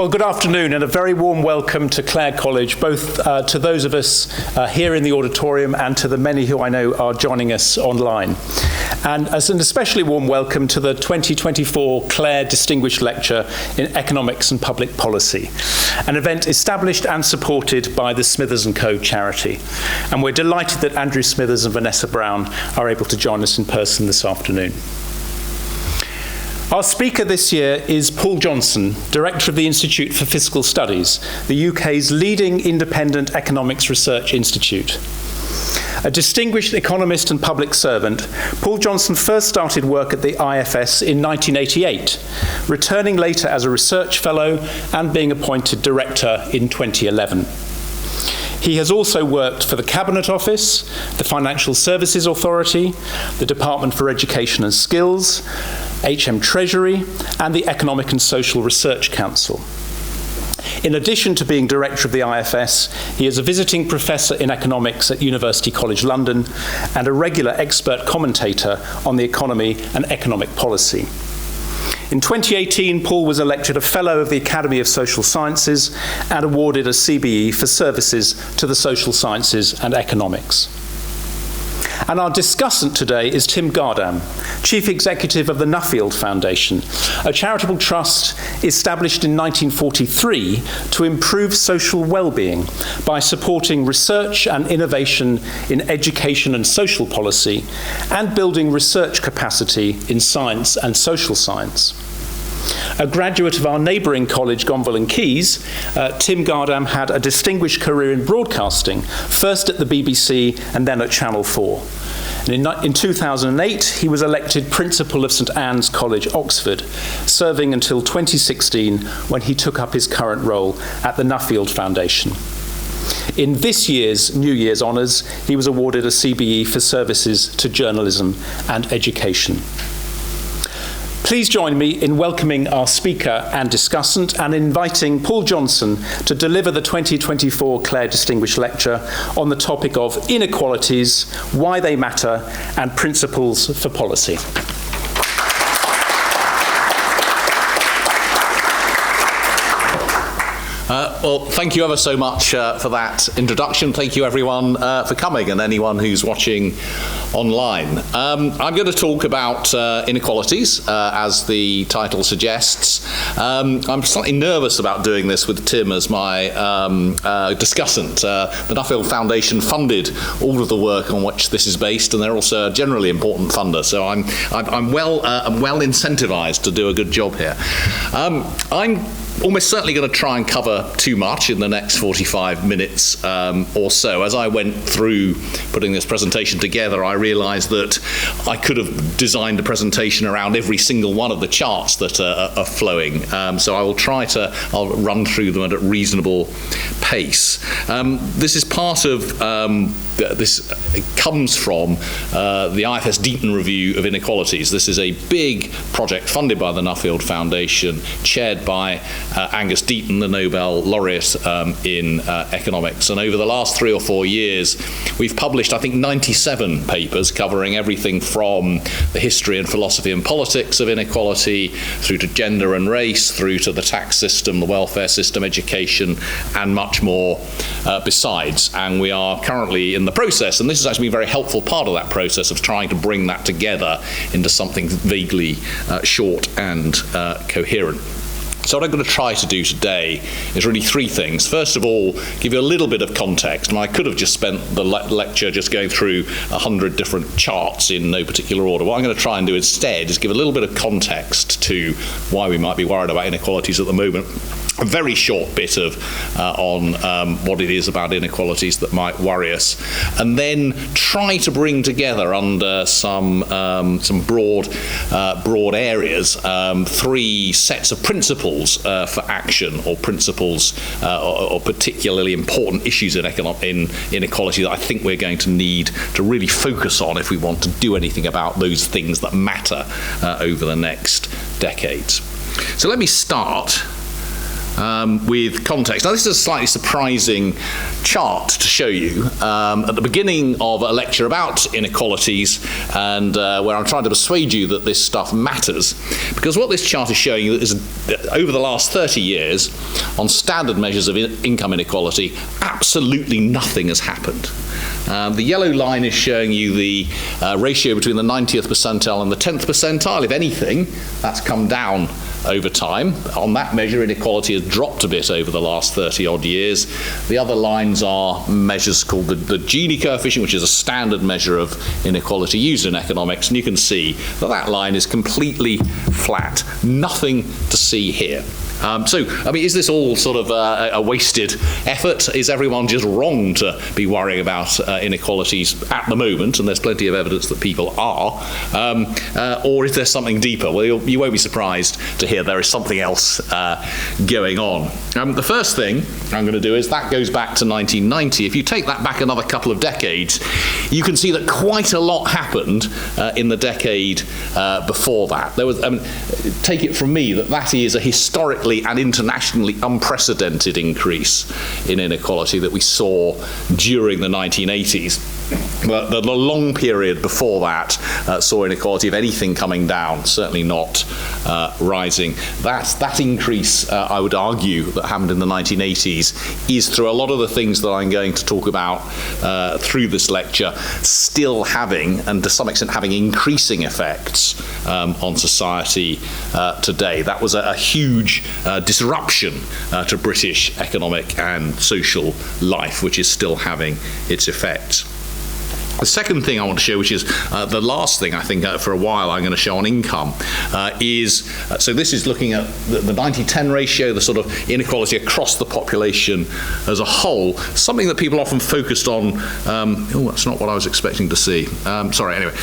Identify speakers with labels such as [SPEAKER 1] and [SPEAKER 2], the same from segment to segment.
[SPEAKER 1] Well, good afternoon and a very warm welcome to Clare College, both to those of us here in the auditorium and to the many who I know are joining us online. And as an especially warm welcome to the 2024 Clare Distinguished Lecture in Economics and Public Policy, an event established and supported by the Smithers & Co charity. And we're delighted that Andrew Smithers and Vanessa Brown are able to join us in person this afternoon. Our speaker this year is Paul Johnson, Director of the Institute for Fiscal Studies, the UK's leading independent economics research institute. A distinguished economist and public servant, Paul Johnson first started work at the IFS in 1988, returning later as a research fellow and being appointed director in 2011. He has also worked for the Cabinet Office, the Financial Services Authority, the Department for Education and Skills, HM Treasury, and the Economic and Social Research Council. In addition to being director of the IFS, he is a visiting professor in economics at University College London and a regular expert commentator on the economy and economic policy. In 2018, Paul was elected a Fellow of the Academy of Social Sciences and awarded a CBE for services to the social sciences and economics. And our discussant today is Tim Gardam, Chief Executive of the Nuffield Foundation, a charitable trust established in 1943 to improve social well-being by supporting research and innovation in education and social policy and building research capacity in science and social science. A graduate of our neighbouring college, Gonville and Keys, Tim Gardam had a distinguished career in broadcasting, first at the BBC and then at Channel 4. And in 2008, he was elected Principal of St Anne's College, Oxford, serving until 2016 when he took up his current role at the Nuffield Foundation. In this year's New Year's Honours, he was awarded a CBE for services to journalism and education. Please join me in welcoming our speaker and discussant and inviting Paul Johnson to deliver the 2024 Clare Distinguished Lecture on the topic of inequalities, why they matter, and principles for policy.
[SPEAKER 2] Well, thank you ever so much for that introduction. Thank you, everyone, for coming, and anyone who's watching online. I'm going to talk about inequalities, as the title suggests. I'm slightly nervous about doing this with Tim as my discussant. The Nuffield Foundation funded all of the work on which this is based, and they're also a generally important funder, so I'm well incentivized to do a good job here. I'm almost certainly going to try and cover too much in the next 45 minutes or so. As I went through putting this presentation together, I realised that I could have designed a presentation around every single one of the charts that are flowing. So I'll run through them at a reasonable pace. This is part of this comes from the IFS Deaton Review of Inequalities. This is a big project funded by the Nuffield Foundation, chaired by Angus Deaton, the Nobel laureate in economics. And over the last 3 or 4 years, we've published, I think, 97 papers covering everything from the history and philosophy and politics of inequality, through to gender and race, through to the tax system, the welfare system, education, and much more besides. And we are currently in the process, and this has actually been a very helpful part of that process, of trying to bring that together into something vaguely short and coherent. So what I'm going to try to do today is really 3 things. First of all, give you a little bit of context. And I could have just spent the lecture just going through 100 different charts in no particular order. What I'm going to try and do instead is give a little bit of context to why we might be worried about inequalities at the moment. A very short bit on what it is about inequalities that might worry us, and then try to bring together under some broad areas 3 sets of principles for action, or principles or particularly important issues in inequality that I think we're going to need to really focus on if we want to do anything about those things that matter over the next decades. So let me start with context. Now, this is a slightly surprising chart to show you at the beginning of a lecture about inequalities, and where I'm trying to persuade you that this stuff matters. Because what this chart is showing you is that over the last 30 years, on standard measures of income inequality, absolutely nothing has happened. The yellow line is showing you the ratio between the 90th percentile and the 10th percentile. If anything, that's come down over time. On that measure, inequality has dropped a bit over the last 30-odd years. The other lines are measures called the Gini coefficient, which is a standard measure of inequality used in economics, and you can see that that line is completely flat. Nothing to see here. Is this all sort of a wasted effort? Is everyone just wrong to be worrying about inequalities at the moment? And there's plenty of evidence that people are. Or is there something deeper? Well, you won't be surprised to hear there is something else going on. The first thing I'm going to do is that goes back to 1990. If you take that back another couple of decades, you can see that quite a lot happened in the decade before that. There was, take it from me that is a historically and internationally unprecedented increase in inequality that we saw during the 1980s. But the long period before that saw inequality, if anything, coming down, certainly not rising. That increase, I would argue, that happened in the 1980s is, through a lot of the things that I'm going to talk about through this lecture, still having, and to some extent having, increasing effects on society today. That was a huge disruption to British economic and social life, which is still having its effects. The second thing I want to show, which is the last thing I think for a while I'm going to show on income, so this is looking at the 90-10 ratio, the sort of inequality across the population as a whole, something that people often focused on. That's not what I was expecting to see. Sorry, anyway,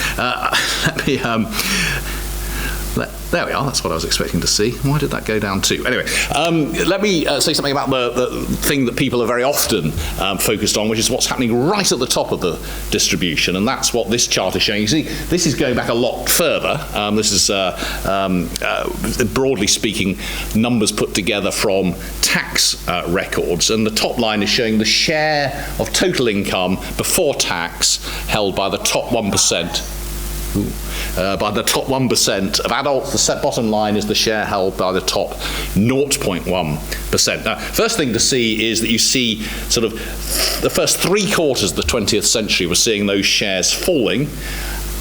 [SPEAKER 2] there we are, that's what I was expecting to see. Why did that go down too? Anyway, let me say something about the thing that people are very often focused on, which is what's happening right at the top of the distribution, and that's what this chart is showing. You see, this is going back a lot further. This is, broadly speaking, numbers put together from tax records, and the top line is showing the share of total income before tax held by the top 1%. By the top 1% of adults. The bottom line is the share held by the top 0.1%. Now, first thing to see is that you see sort of the first 3/4 of the 20th century we're seeing those shares falling.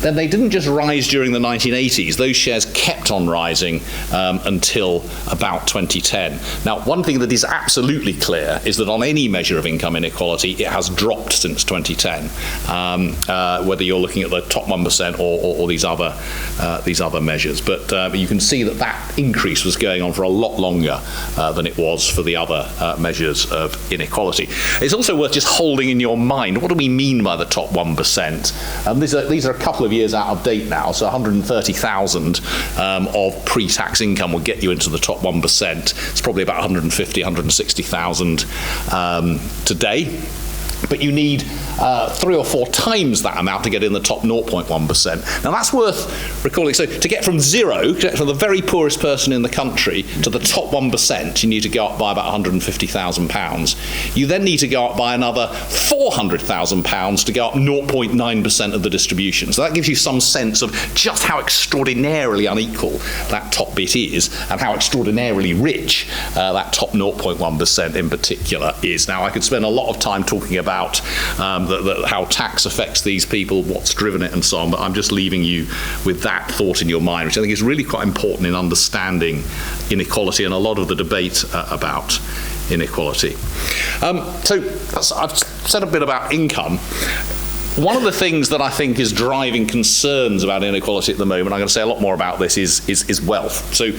[SPEAKER 2] Then they didn't just rise during the 1980s. Those shares kept on rising until about 2010. Now, one thing that is absolutely clear is that on any measure of income inequality, it has dropped since 2010, whether you're looking at the top 1% or these other measures. But you can see that increase was going on for a lot longer than it was for the other measures of inequality. It's also worth just holding in your mind, what do we mean by the top 1%? These are a couple of years out of date now, so 130,000 of pre-tax income will get you into the top 1%. It's probably about 150, 160,000 today. But you need 3 or 4 times that amount to get in the top 0.1%. Now that's worth recalling. So to get from zero, from the very poorest person in the country to the top 1%, you need to go up by about £150,000. You then need to go up by another £400,000 to go up 0.9% of the distribution. So that gives you some sense of just how extraordinarily unequal that top bit is, and how extraordinarily rich that top 0.1% in particular is. Now I could spend a lot of time talking about how tax affects these people, what's driven it, and so on, but I'm just leaving you with that thought in your mind, which I think is really quite important in understanding inequality and a lot of the debate about inequality. So I've said a bit about income. One of the things that I think is driving concerns about inequality at the moment, I'm going to say a lot more about this, is wealth. So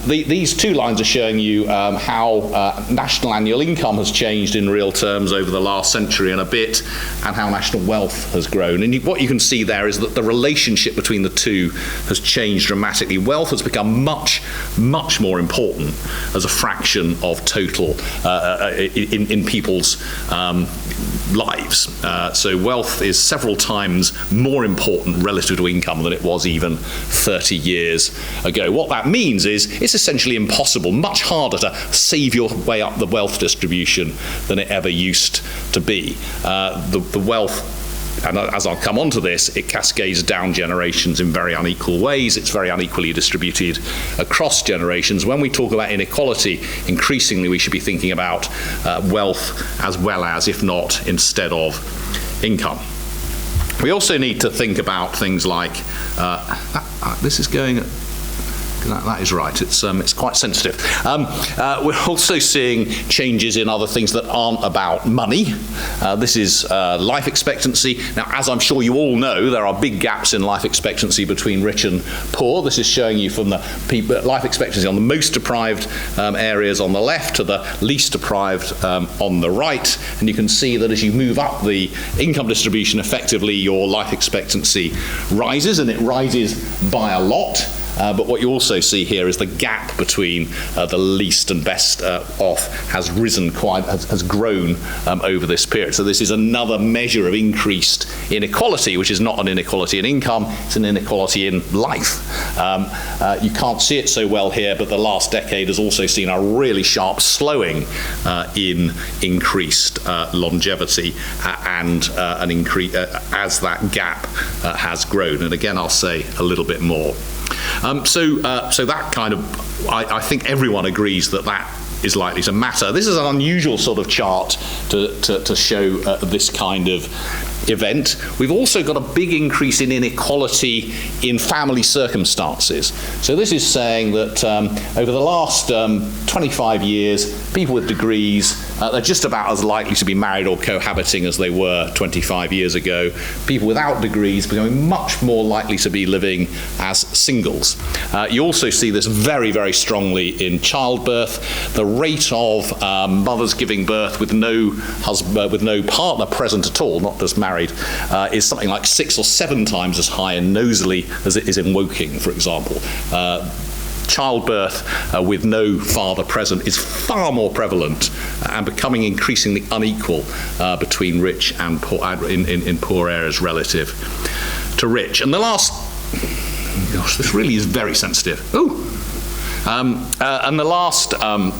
[SPEAKER 2] these two lines are showing you how national annual income has changed in real terms over the last century and a bit, and how national wealth has grown. And what you can see there is that the relationship between the two has changed dramatically. Wealth has become much, much more important as a fraction of total in people's lives. So wealth is several times more important relative to income than it was even 30 years ago. What that means is it's essentially impossible, much harder to save your way up the wealth distribution than it ever used to be. The wealth, and as I'll come on to this, it cascades down generations in very unequal ways. It's very unequally distributed across generations. When we talk about inequality, increasingly we should be thinking about wealth as well as, if not instead of, income. We also need to think about things like, this is going... That is right. It's quite sensitive. We're also seeing changes in other things that aren't about money. This is life expectancy. Now, as I'm sure you all know, there are big gaps in life expectancy between rich and poor. This is showing you from the life expectancy on the most deprived areas on the left to the least deprived on the right. And you can see that as you move up the income distribution, effectively your life expectancy rises, and it rises by a lot. But what you also see here is the gap between the least and best off has grown over this period. So this is another measure of increased inequality, which is not an inequality in income, it's an inequality in life. You can't see it so well here, but the last decade has also seen a really sharp slowing in increased longevity and an increase as that gap has grown. And again, I'll say a little bit more. So that kind of, I think everyone agrees that is likely to matter. This is an unusual sort of chart to show this kind of event. We've also got a big increase in inequality in family circumstances. So this is saying that over the last 25 years, people with degrees, they're just about as likely to be married or cohabiting as they were 25 years ago. People without degrees becoming much more likely to be living as singles. You also see this very, very strongly in childbirth. The rate of mothers giving birth with no partner present at all, not just married, is something like 6 or 7 times as high in Knowsley as it is in Woking, for example. Childbirth with no father present is far more prevalent and becoming increasingly unequal between rich and poor in poor areas relative to rich. And the last, gosh, this really is very sensitive. And the last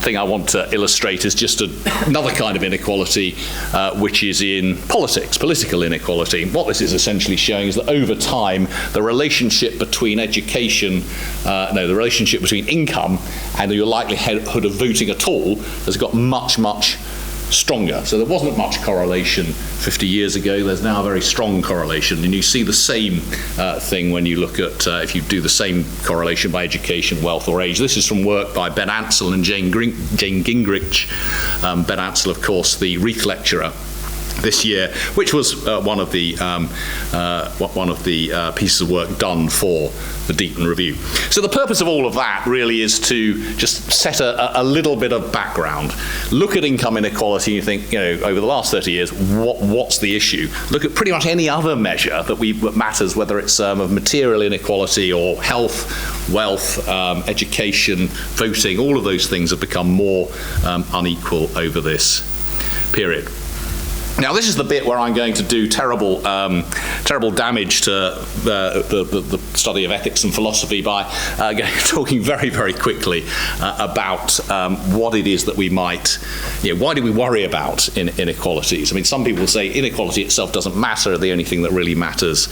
[SPEAKER 2] thing I want to illustrate is just another kind of inequality, which is in politics, political inequality. What this is essentially showing is that over time, the relationship between the relationship between income and your likelihood of voting at all has got much, much stronger. So there wasn't much correlation 50 years ago. There's now a very strong correlation, and you see the same thing when you look at if you do the same correlation by education, wealth, or age. This is from work by Ben Ansell and Jane Gingrich. Ben Ansell, of course, the Reith lecturer this year, which was one of the pieces of work done for the Deaton Review. So the purpose of all of that really is to just set a little bit of background. Look at income inequality and you think, over the last 30 years, what's the issue? Look at pretty much any other measure that matters, whether it's of material inequality or health, wealth, education, voting. All of those things have become more unequal over this period. Now, this is the bit where I'm going to do terrible damage to the study of ethics and philosophy by talking very, very quickly about what it is that we might, why do we worry about inequalities? I mean, some people say inequality itself doesn't matter. The only thing that really matters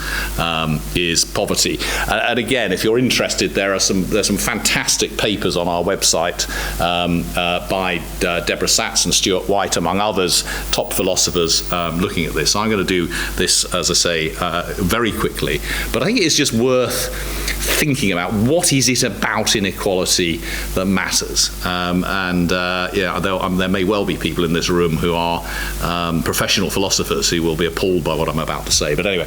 [SPEAKER 2] is poverty. And again, if you're interested, there's some fantastic papers on our website by Deborah Satz and Stuart White, among others, top philosophers. Looking at this. I'm going to do this, as I say, very quickly, but I think it's just worth thinking about what is it about inequality that matters. There may well be people in this room who are professional philosophers who will be appalled by what I'm about to say. But anyway,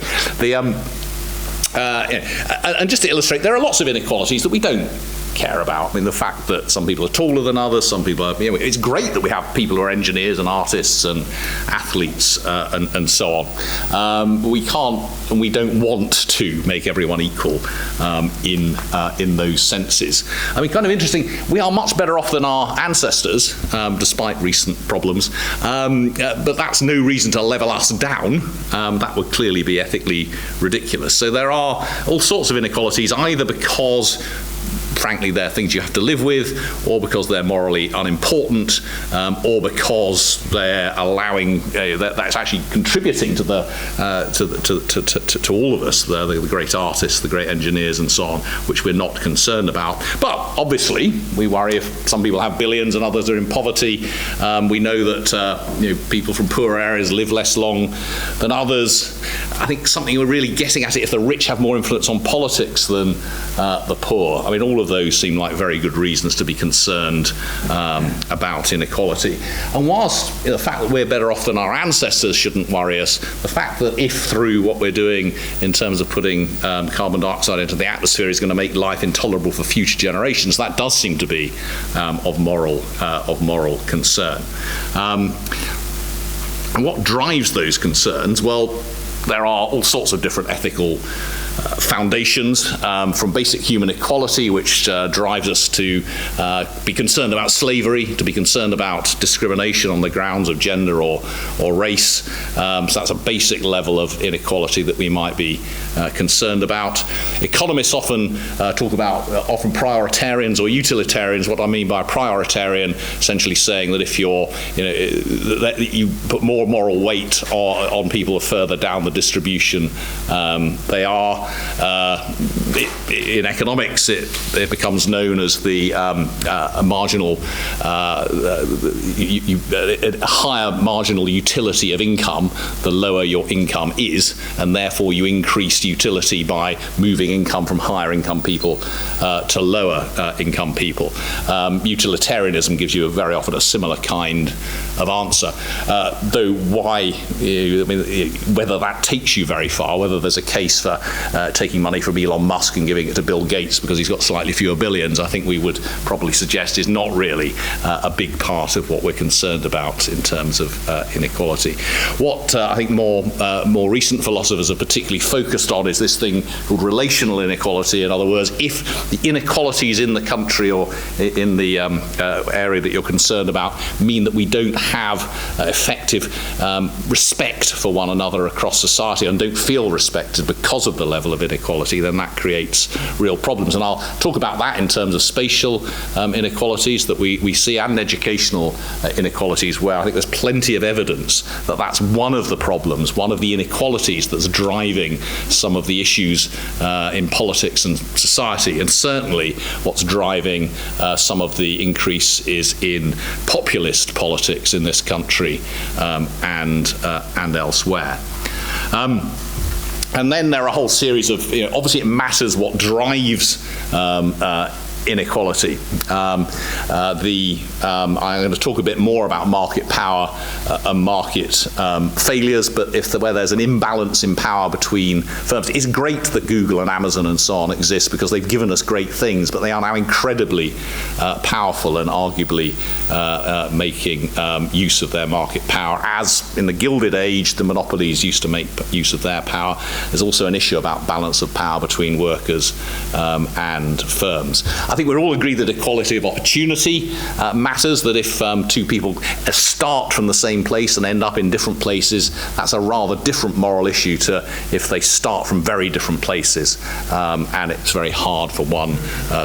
[SPEAKER 2] and just to illustrate, there are lots of inequalities that we don't care about. I mean, the fact that some people are taller than others, some people are, it's great that we have people who are engineers and artists and athletes and so on. We can't and we don't want to make everyone equal in those senses. I mean, kind of interesting, we are much better off than our ancestors, despite recent problems, but that's no reason to level us down. That would clearly be ethically ridiculous. So there are all sorts of inequalities, either because frankly they're things you have to live with, or because they're morally unimportant, or because they're allowing that's actually contributing to the to all of us, the great artists, the great engineers, and so on, which we're not concerned about. But obviously, we worry if some people have billions and others are in poverty. We know that people from poorer areas live less long than others. I think something we're really getting at it if the rich have more influence on politics than the poor. I mean, all of those seem like very good reasons to be concerned about inequality. And whilst the fact that we're better off than our ancestors shouldn't worry us, the fact that if through what we're doing in terms of putting carbon dioxide into the atmosphere is going to make life intolerable for future generations, that does seem to be of moral concern. And what drives those concerns? Well, there are all sorts of different ethical foundations, from basic human equality, which drives us to be concerned about slavery, to be concerned about discrimination on the grounds of gender or race. So that's a basic level of inequality that we might be concerned about. Economists often talk about often prioritarians or utilitarians. What I mean by prioritarian, essentially saying that if that you put more moral weight on people further down the distribution they are. In economics, it becomes known as the marginal, higher marginal utility of income, the lower your income is, and therefore you increase utility by moving income from higher income people to lower income people. Utilitarianism gives you very often a similar kind of answer, though whether that takes you very far, whether there's a case for taking money from Elon Musk and giving it to Bill Gates because he's got slightly fewer billions, I think we would probably suggest is not really a big part of what we're concerned about in terms of inequality. What I think more recent philosophers are particularly focused on is this thing called relational inequality. In other words, if the inequalities in the country or in the area that you're concerned about mean that we don't have effective respect for one another across society and don't feel respected because of the level of inequality, then that creates real problems. And I'll talk about that in terms of spatial inequalities that we see, and educational inequalities, where I think there's plenty of evidence that that's one of the problems, one of the inequalities that's driving some of the issues in politics and society. And certainly what's driving some of the increase is in populist politics in this country and elsewhere. And then there are a whole series of, obviously it matters what drives inequality. I'm going to talk a bit more about market power and market failures, but where there's an imbalance in power between firms, it's great that Google and Amazon and so on exist because they've given us great things, but they are now incredibly powerful and arguably making use of their market power. As in the Gilded Age, the monopolies used to make use of their power. There's also an issue about balance of power between workers and firms. I think we're all agreed that equality of opportunity matters, that if two people start from the same place and end up in different places, that's a rather different moral issue to if they start from very different places and it's very hard for one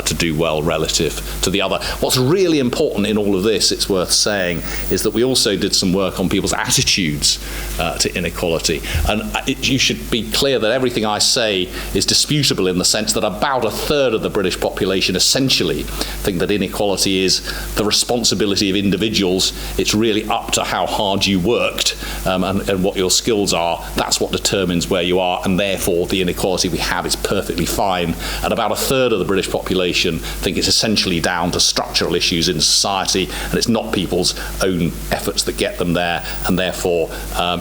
[SPEAKER 2] to do well relative to the other. What's really important in all of this, it's worth saying, is that we also did some work on people's attitudes to inequality. And you should be clear that everything I say is disputable in the sense that about a third of the British population essentially think that inequality is the responsibility of individuals. It's really up to how hard you worked and what your skills are. That's what determines where you are, and therefore the inequality we have is perfectly fine. And about a third of the British population think it's essentially down down to structural issues in society, and it's not people's own efforts that get them there, and therefore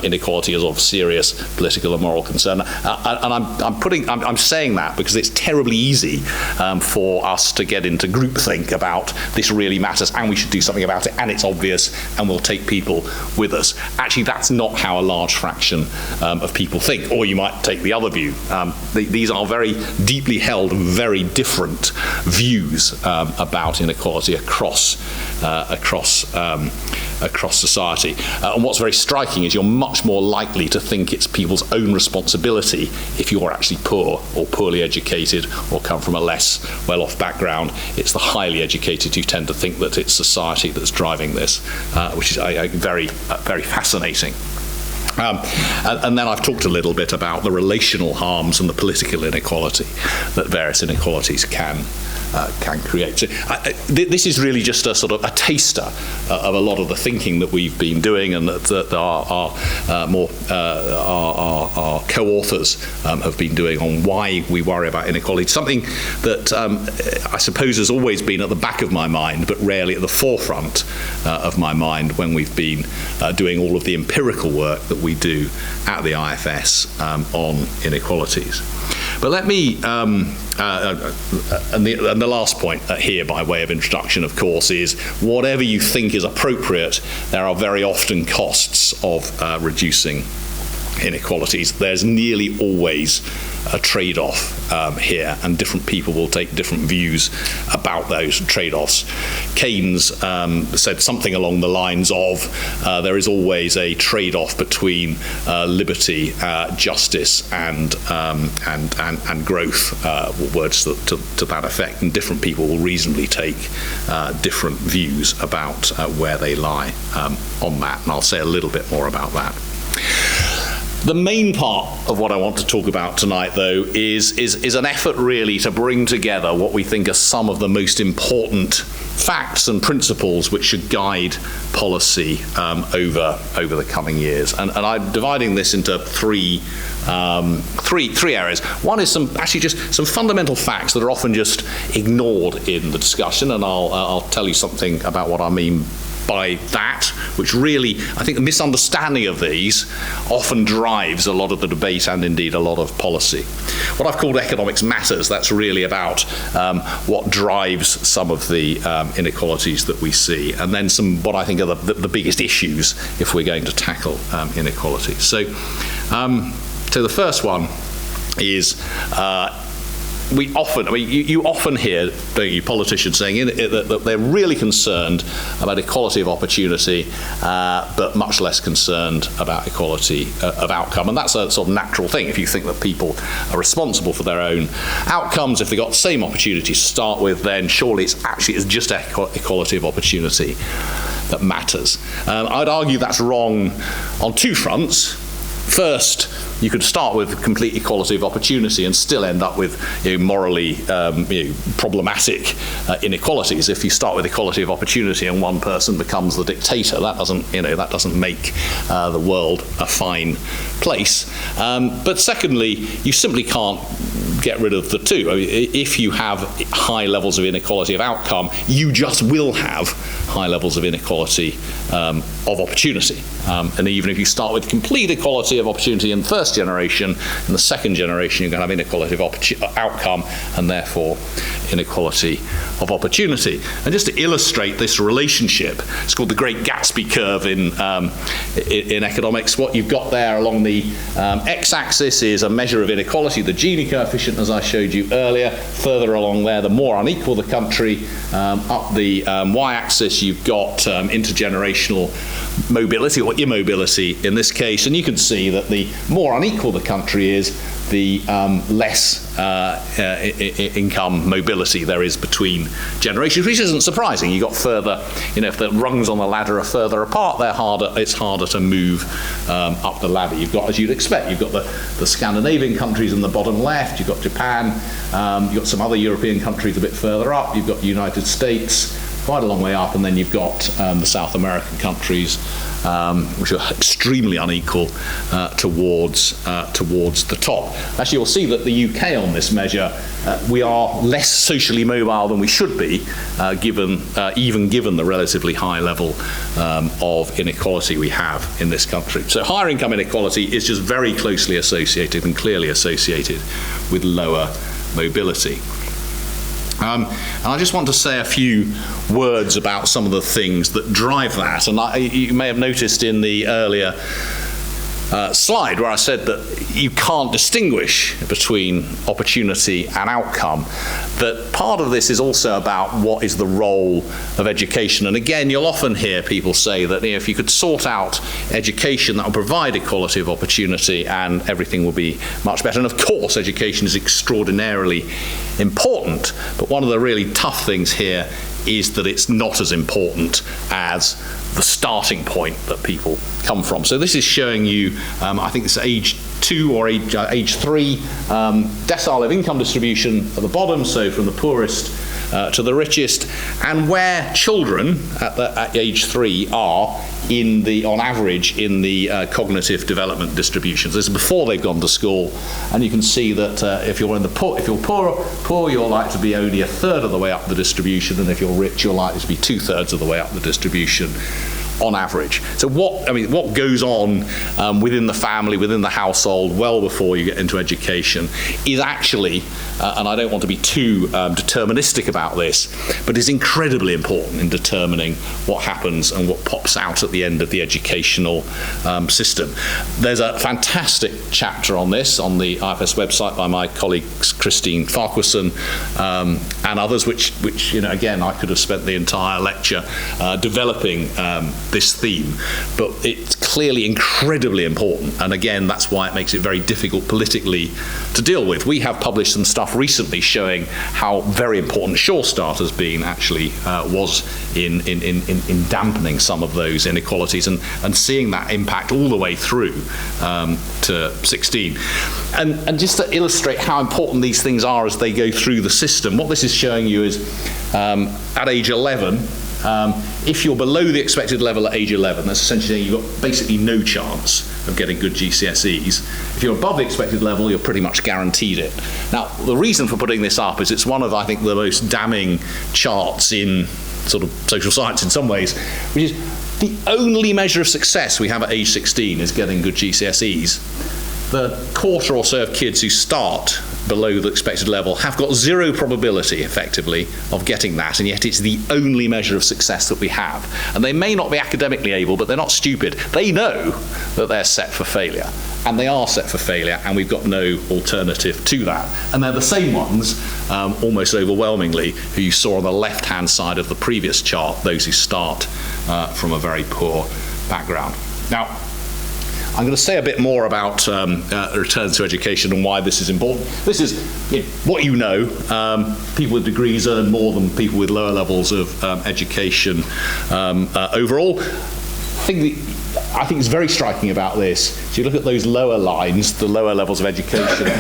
[SPEAKER 2] inequality is of serious political and moral concern. And I'm saying that because it's terribly easy for us to get into groupthink about this really matters and we should do something about it, and it's obvious and we'll take people with us. Actually, that's not how a large fraction of people think. Or you might take the other view. These are very deeply held, very different views about inequality across society. And what's very striking is you're much more likely to think it's people's own responsibility if you're actually poor or poorly educated or come from a less well-off background. It's the highly educated who tend to think that it's society that's driving this, which is very fascinating. And then I've talked a little bit about the relational harms and the political inequality that various inequalities can create. So this is really just a sort of a taster of a lot of the thinking that we've been doing, and that our co-authors have been doing on why we worry about inequality. Something that I suppose has always been at the back of my mind, but rarely at the forefront of my mind when we've been doing all of the empirical work that we do at the IFS on inequalities. But let me, and the last point here by way of introduction, of course, is whatever you think is appropriate, there are very often costs of reducing inequalities. There's nearly always a trade-off here, and different people will take different views about those trade-offs. Keynes said something along the lines of there is always a trade-off between liberty, justice, and growth, words to that effect, and different people will reasonably take different views about where they lie on that, and I'll say a little bit more about that. The main part of what I want to talk about tonight, though, is an effort really to bring together what we think are some of the most important facts and principles which should guide policy over the coming years. And I'm dividing this into three areas. One is some fundamental facts that are often just ignored in the discussion, and I'll tell you something about what I mean by that, which really, I think the misunderstanding of these often drives a lot of the debate and indeed a lot of policy. What I've called economics matters, that's really about what drives some of the inequalities that we see, and then some what I think are the biggest issues if we're going to tackle inequality. So the first one is you often hear, don't you, politicians saying that they're really concerned about equality of opportunity, but much less concerned about equality of outcome. And that's a sort of natural thing. If you think that people are responsible for their own outcomes, if they've got the same opportunity to start with, then surely it's just equality of opportunity that matters. I'd argue that's wrong on two fronts. First, you could start with complete equality of opportunity and still end up with morally problematic inequalities. If you start with equality of opportunity and one person becomes the dictator, that doesn't make the world a fine place. But secondly, you simply can't get rid of the two. If you have high levels of inequality of outcome, you just will have high levels of inequality of opportunity. And even if you start with complete equality of opportunity in the first generation, in the second generation you're going to have inequality of outcome and therefore inequality of opportunity. And just to illustrate this relationship, it's called the Great Gatsby curve in economics. What you've got there along the x-axis is a measure of inequality, the Gini coefficient, as I showed you earlier. Further along there, the more unequal the country. Up the y-axis, you've got intergenerational mobility or immobility in this case, and you can see that the more unequal the country is, the less income mobility there is between generations, which isn't surprising. You got further, if the rungs on the ladder are further apart, it's harder to move up the ladder. You've got, as you'd expect, you've got the Scandinavian countries in the bottom left, you've got Japan, you've got some other European countries a bit further up, you've got the United States, quite a long way up, and then you've got the South American countries, which are extremely unequal towards the top. Actually, you'll see that the UK on this measure, we are less socially mobile than we should be, given the relatively high level of inequality we have in this country. So higher income inequality is just very closely associated and clearly associated with lower mobility. And I just want to say a few words about some of the things that drive that. And you may have noticed in the earlier slide where I said that you can't distinguish between opportunity and outcome, that part of this is also about what is the role of education. And again, you'll often hear people say that if you could sort out education, that will provide equality of opportunity and everything will be much better. And of course, education is extraordinarily important, but one of the really tough things here is that it's not as important as the starting point that people come from. So this is showing you, I think it's age 2 or age 3, decile of income distribution at the bottom, so from the poorest to the richest, and where children at age 3 are on average in the cognitive development distributions. This is before they've gone to school, and you can see that if you're poor, you're likely to be only a third of the way up the distribution, and if you're rich, you're likely to be 2/3 of the way up the distribution on average. So what goes on within the family, within the household, well before you get into education, is actually, and I don't want to be too deterministic about this, but is incredibly important in determining what happens and what pops out at the end of the educational system. There's a fantastic chapter on this on the IFS website by my colleagues Christine Farquharson and others, which again, I could have spent the entire lecture developing this theme, but it's clearly incredibly important, and again, that's why it makes it very difficult politically to deal with. We have published some stuff recently showing how very important Sure Start has been, actually was in dampening some of those inequalities and seeing that impact all the way through to 16. And just to illustrate how important these things are as they go through the system, what this is showing you is at age 11, if you're below the expected level at age 11, that's essentially saying you've got basically no chance of getting good GCSEs. If you're above the expected level, you're pretty much guaranteed it. Now, the reason for putting this up is it's one of, I think, the most damning charts in sort of social science in some ways, which is the only measure of success we have at age 16 is getting good GCSEs. The quarter or so of kids who start below the expected level have got zero probability, effectively, of getting that, and yet it's the only measure of success that we have. And they may not be academically able, but they're not stupid. They know that they're set for failure, and they are set for failure, and we've got no alternative to that. And they're the same ones, almost overwhelmingly, who you saw on the left-hand side of the previous chart, those who start from a very poor background. Now, I'm going to say a bit more about return to education and why this is important. This is what you know. People with degrees earn more than people with lower levels of education overall. I think it's very striking about this. So you look at those lower lines, the lower levels of education,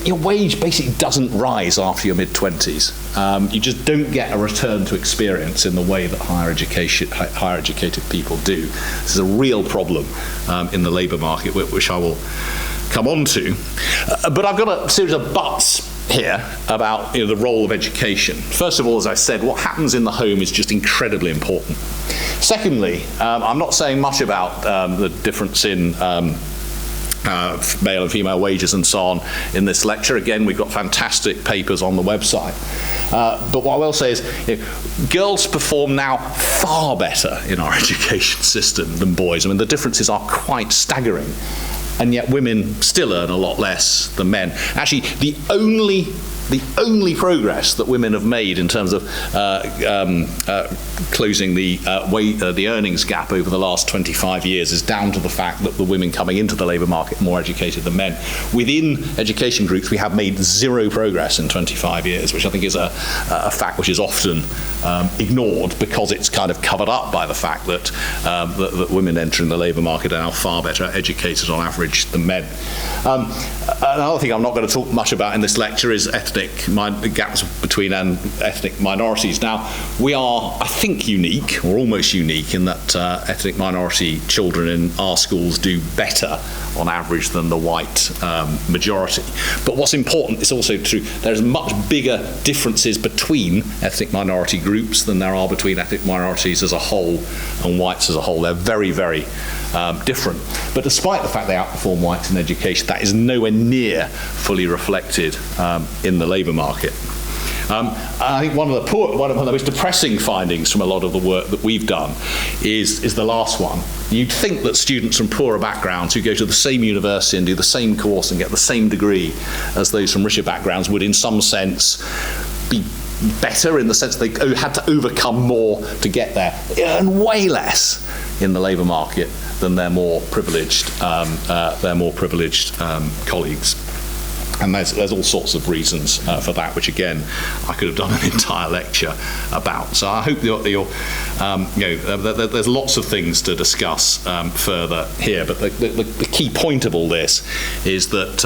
[SPEAKER 2] your wage basically doesn't rise after your mid-20s. You just don't get a return to experience in the way that higher educated people do. This is a real problem in the labour market, which I will come on to. But I've got a series of buts here about the role of education. First of all, as I said, what happens in the home is just incredibly important. Secondly, I'm not saying much about the difference in male and female wages and so on in this lecture. Again, we've got fantastic papers on the website. But what I will say is, girls perform now far better in our education system than boys. I mean, the differences are quite staggering. And yet women still earn a lot less than men. Actually, the only progress that women have made in terms of closing the earnings gap over the last 25 years is down to the fact that the women coming into the labour market are more educated than men. Within education groups, we have made zero progress in 25 years, which I think is a fact which is often ignored because it's kind of covered up by the fact that women entering the labour market are now far better educated on average than men. Another thing I'm not going to talk much about in this lecture is ethnic gaps between ethnic minorities. Now, we are, I think, unique, or almost unique, in that ethnic minority children in our schools do better on average than the white majority. But what's important, it's also true, there's much bigger differences between ethnic minority groups than there are between ethnic minorities as a whole and whites as a whole. They're very, very different. But despite the fact they outperform whites in education, that is nowhere near fully reflected in the labour market. I think one of the most depressing findings from a lot of the work that we've done is the last one. You'd think that students from poorer backgrounds who go to the same university and do the same course and get the same degree as those from richer backgrounds would in some sense be better, in the sense they had to overcome more to get there. They earn way less in the labour market than their more privileged colleagues. And there's all sorts of reasons for that, which again I could have done an entire lecture about. So I hope there's lots of things to discuss further here. But the key point of all this is that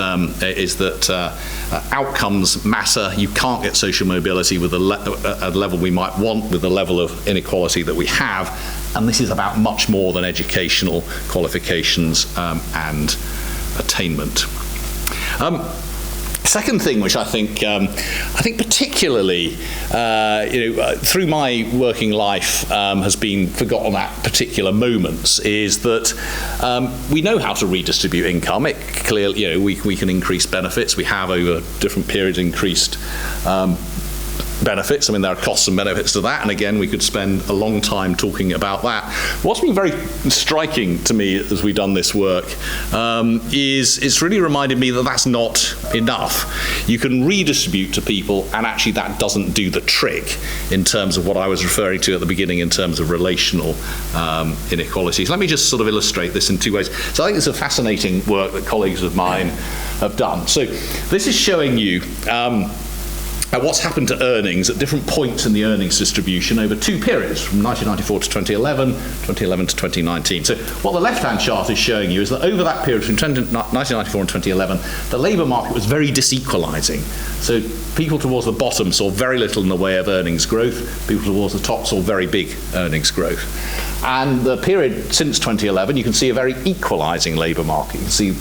[SPEAKER 2] outcomes matter. You can't get social mobility with a level we might want, with the level of inequality that we have. And this is about much more than educational qualifications and attainment. Second thing, which I think particularly, through my working life has been forgotten at particular moments, is that we know how to redistribute income. It clearly, we can increase benefits. We have over different periods increased benefits. I mean, there are costs and benefits to that, and again, we could spend a long time talking about that. What's been very striking to me as we've done this work is it's really reminded me that that's not enough. You can redistribute to people, and actually that doesn't do the trick in terms of what I was referring to at the beginning in terms of relational inequalities. Let me just sort of illustrate this in two ways. So I think it's a fascinating work that colleagues of mine have done. So this is showing you what's happened to earnings at different points in the earnings distribution over two periods, from 1994 to 2011, 2011 to 2019. So what the left-hand chart is showing you is that over that period, from 1994 and 2011, the labour market was very disequalising. So people towards the bottom saw very little in the way of earnings growth, people towards the top saw very big earnings growth. And the period since 2011, you can see a very equalising labour market. You can see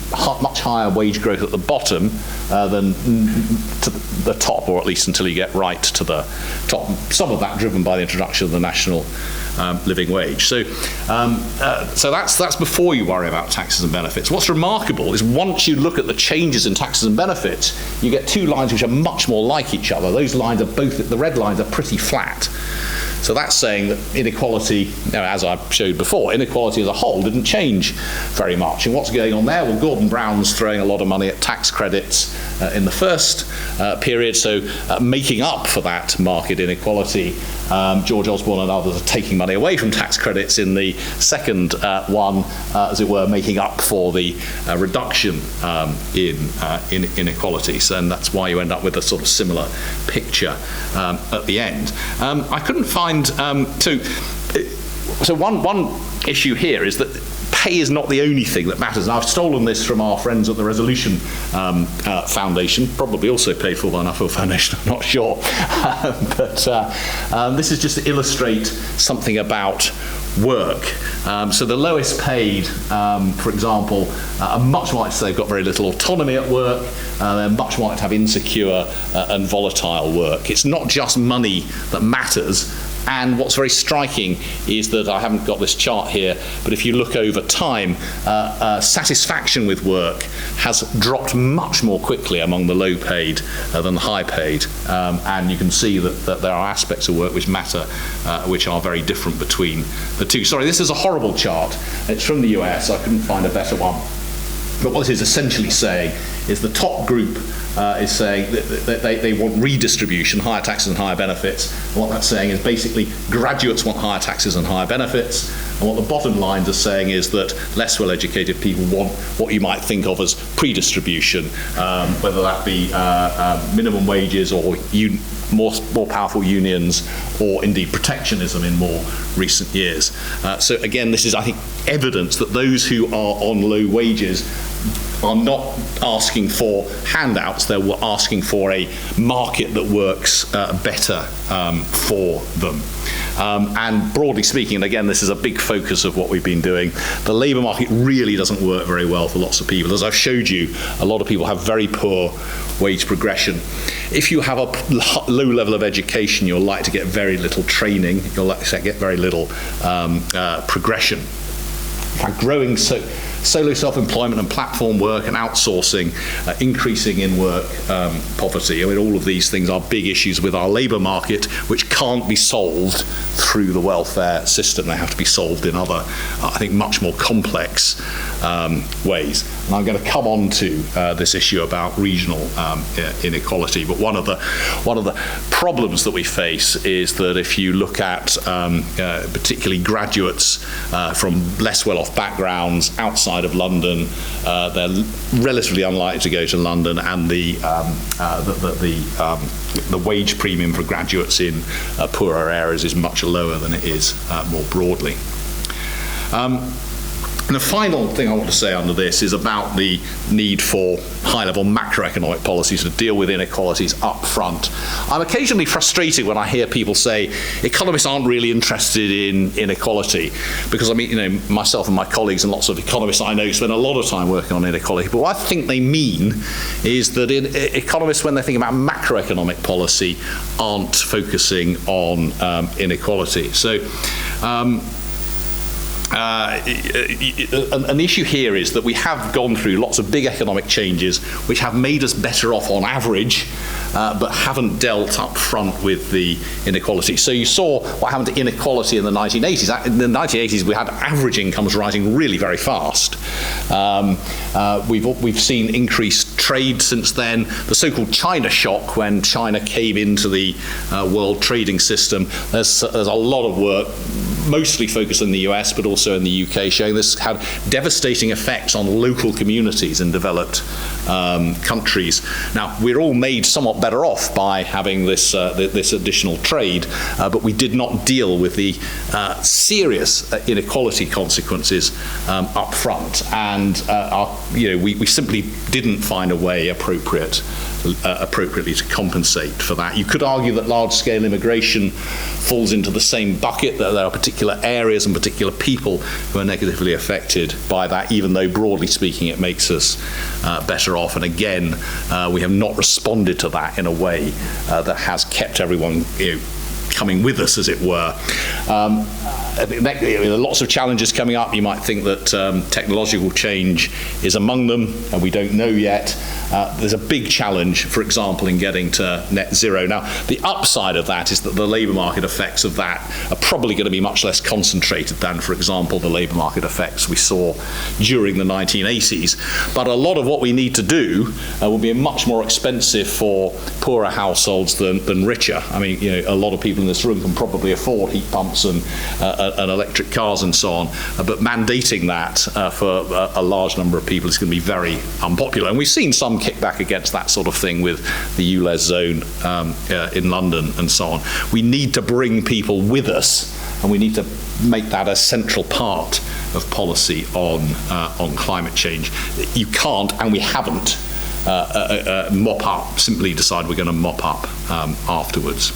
[SPEAKER 2] much higher wage growth at the bottom than to the top, or at least until you get right to the top. Some of that driven by the introduction of the national living wage. So that's before you worry about taxes and benefits. What's remarkable is once you look at the changes in taxes and benefits, you get two lines which are much more like each other. Those lines are the red lines are pretty flat. So that's saying that inequality, as I showed before, inequality as a whole didn't change very much. And what's going on there? Well, Gordon Brown's throwing a lot of money at tax credits in the first period, so making up for that market inequality. George Osborne and others are taking money away from tax credits in the second one, as it were, making up for the reduction in inequalities. And that's why you end up with a sort of similar picture at the end. I couldn't find so one issue here is that pay is not the only thing that matters. And I've stolen this from our friends at the Resolution Foundation, probably also paid for by Nuffield Foundation, I'm not sure. But this is just to illustrate something about work. So the lowest paid, for example, are much more likely to say they've got very little autonomy at work. They're much more likely to have insecure and volatile work. It's not just money that matters. And what's very striking is that, I haven't got this chart here, but if you look over time, satisfaction with work has dropped much more quickly among the low paid than the high paid. And you can see that there are aspects of work which matter, which are very different between the two. Sorry, this is a horrible chart. It's from the US. I couldn't find a better one. But what this is essentially saying is the top group is saying that they want redistribution, higher taxes and higher benefits. And what that's saying is basically graduates want higher taxes and higher benefits. And what the bottom lines are saying is that less well-educated people want what you might think of as pre-distribution, whether that be minimum wages or more powerful unions, or indeed protectionism in more recent years. So again, this is, I think, evidence that those who are on low wages are not asking for handouts, they're asking for a market that works better for them. And broadly speaking, and again, this is a big focus of what we've been doing, the labour market really doesn't work very well for lots of people. As I've showed you, a lot of people have very poor wage progression. If you have a low level of education, you're likely to get very little training, you're likely to get very little progression. In fact, growing solo self-employment and platform work and outsourcing, increasing in work poverty. I mean, all of these things are big issues with our labour market, which can't be solved through the welfare system. They have to be solved in other, I think, much more complex ways. And I'm going to come on to this issue about regional inequality. But one of the problems that we face is that if you look at particularly graduates from less well-off backgrounds outside of London, they're relatively unlikely to go to London, and the wage premium for graduates in poorer areas is much lower than it is more broadly. And the final thing I want to say under this is about the need for high-level macroeconomic policies to deal with inequalities up front. I'm occasionally frustrated when I hear people say economists aren't really interested in inequality, because I mean, myself and my colleagues and lots of economists I know spend a lot of time working on inequality. But what I think they mean is that economists, when they think about macroeconomic policy, aren't focusing on inequality. So. An issue here is that we have gone through lots of big economic changes which have made us better off on average, but haven't dealt up front with the inequality. So you saw what happened to inequality in the 1980s. In the 1980s, we had average incomes rising really very fast. We've seen increased trade since then. The so-called China shock, when China came into the world trading system, there's a lot of work, mostly focused in the US, but also in the UK, showing this had devastating effects on local communities in developed countries. Now, we're all made somewhat better off by having this additional trade, but we did not deal with the serious inequality consequences up front, and we simply didn't find a way appropriately to compensate for that. You could argue that large-scale immigration falls into the same bucket, that there are particular areas and particular people who are negatively affected by that, even though broadly speaking it makes us better off. And again, we have not responded to that in a way that has kept everyone coming with us, as it were. I think there are lots of challenges coming up. You might think that technological change is among them, and we don't know yet. There's a big challenge, for example, in getting to net zero. Now, the upside of that is that the labour market effects of that are probably going to be much less concentrated than, for example, the labour market effects we saw during the 1980s. But a lot of what we need to do will be much more expensive for poorer households than richer. I mean, a lot of people in this room can probably afford heat pumps and electric cars and so on, but mandating that for a large number of people is going to be very unpopular. And we've seen some kickback against that sort of thing with the ULEZ zone in London and so on. We need to bring people with us, and we need to make that a central part of policy on climate change. You can't, and we haven't, mop up, simply decide we're going to mop up afterwards.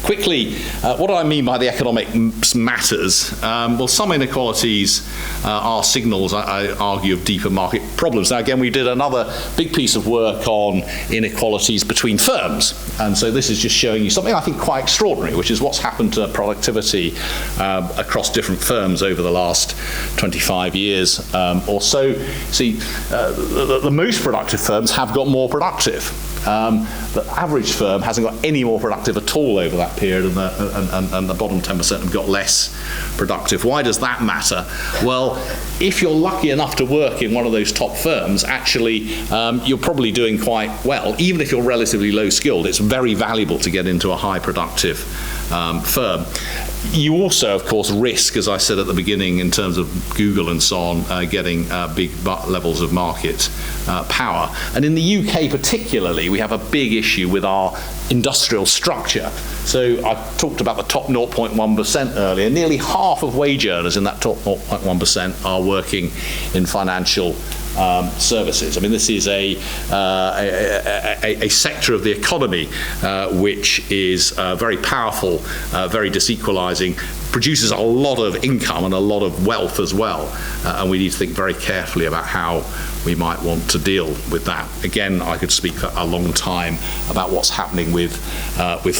[SPEAKER 2] Quickly, what do I mean by the economics matters? Well, some inequalities are signals, I argue, of deeper market problems. Now, again, we did another big piece of work on inequalities between firms. And so this is just showing you something I think quite extraordinary, which is what's happened to productivity across different firms over the last 25 years or so. See, the most productive firms have got more productive. The average firm hasn't got any more productive at all over that period, and the bottom 10% have got less productive. Why does that matter? Well, if you're lucky enough to work in one of those top firms, actually you're probably doing quite well. Even if you're relatively low skilled, it's very valuable to get into a high productive firm. You also, of course, risk, as I said at the beginning, in terms of Google and so on, getting big levels of market power. And in the UK particularly, we have a big issue with our industrial structure. So I talked about the top 0.1% earlier. Nearly half of wage earners in that top 0.1% are working in financial services. I mean, this is a sector of the economy which is very powerful, very disequalizing, produces a lot of income and a lot of wealth as well. And we need to think very carefully about how we might want to deal with that. Again, I could speak for a long time about what's happening with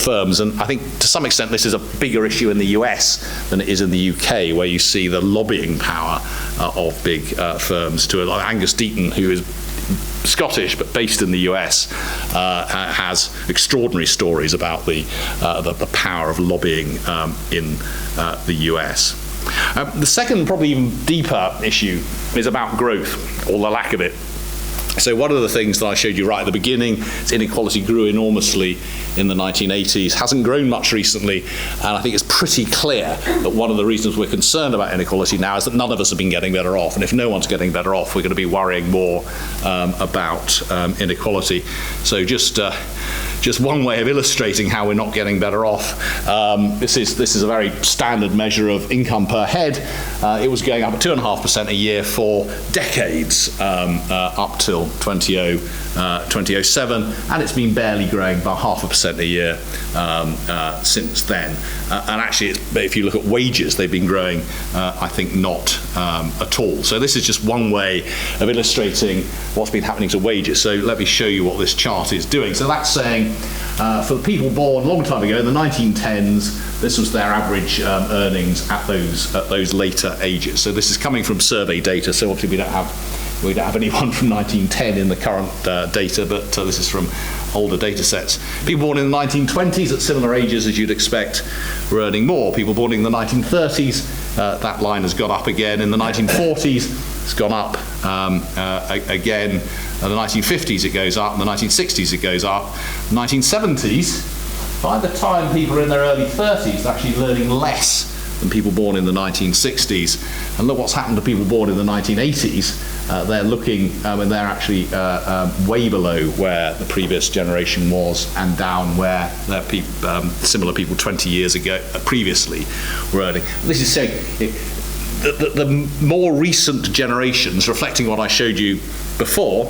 [SPEAKER 2] firms. And I think to some extent this is a bigger issue in the US than it is in the UK, where you see the lobbying power of big firms. Like Angus Deaton, who is Scottish but based in the US, has extraordinary stories about the power of lobbying in the US. The second, probably even deeper issue is about growth, or the lack of it. So one of the things that I showed you right at the beginning is inequality grew enormously in the 1980s, hasn't grown much recently, and I think it's pretty clear that one of the reasons we're concerned about inequality now is that none of us have been getting better off, and if no one's getting better off, we're going to be worrying more about inequality. So just one way of illustrating how we're not getting better off. This is a very standard measure of income per head. It was going up at 2.5% a year for decades, up till 2007, and it's been barely growing by 0.5% a year since then. And actually, if you look at wages, they've been growing, I think, not at all. So this is just one way of illustrating what's been happening to wages. So let me show you what this chart is doing. So that's saying for the people born a long time ago, in the 1910s, this was their average earnings at those later ages. So this is coming from survey data. So obviously we don't have anyone from 1910 in the current data, but this is from older data sets. People born in the 1920s at similar ages as you'd expect were earning more. People born in the 1930s, that line has gone up again. In the 1940s, it's gone up again. In the 1950s it goes up, in the 1960s it goes up. 1970s, by the time people are in their early 30s, they're actually earning less than people born in the 1960s. And look what's happened to people born in the 1980s. They're looking, and they're actually way below where the previous generation was, and down where similar people 20 years ago previously were earning. This is saying the more recent generations, reflecting what I showed you before,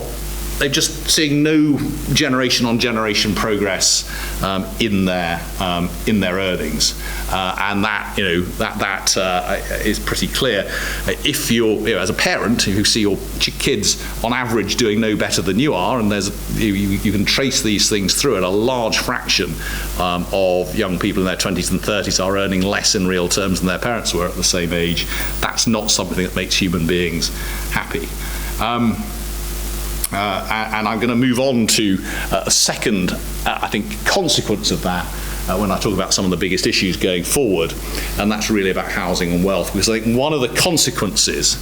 [SPEAKER 2] they're just seeing no generation on generation progress in their earnings, and that is pretty clear. If you're as a parent who see your kids on average doing no better than you are, and you can trace these things through it, a large fraction of young people in their 20s and 30s are earning less in real terms than their parents were at the same age. That's not something that makes human beings happy. And I'm going to move on to a second, I think, consequence of that when I talk about some of the biggest issues going forward, and that's really about housing and wealth, because I think one of the consequences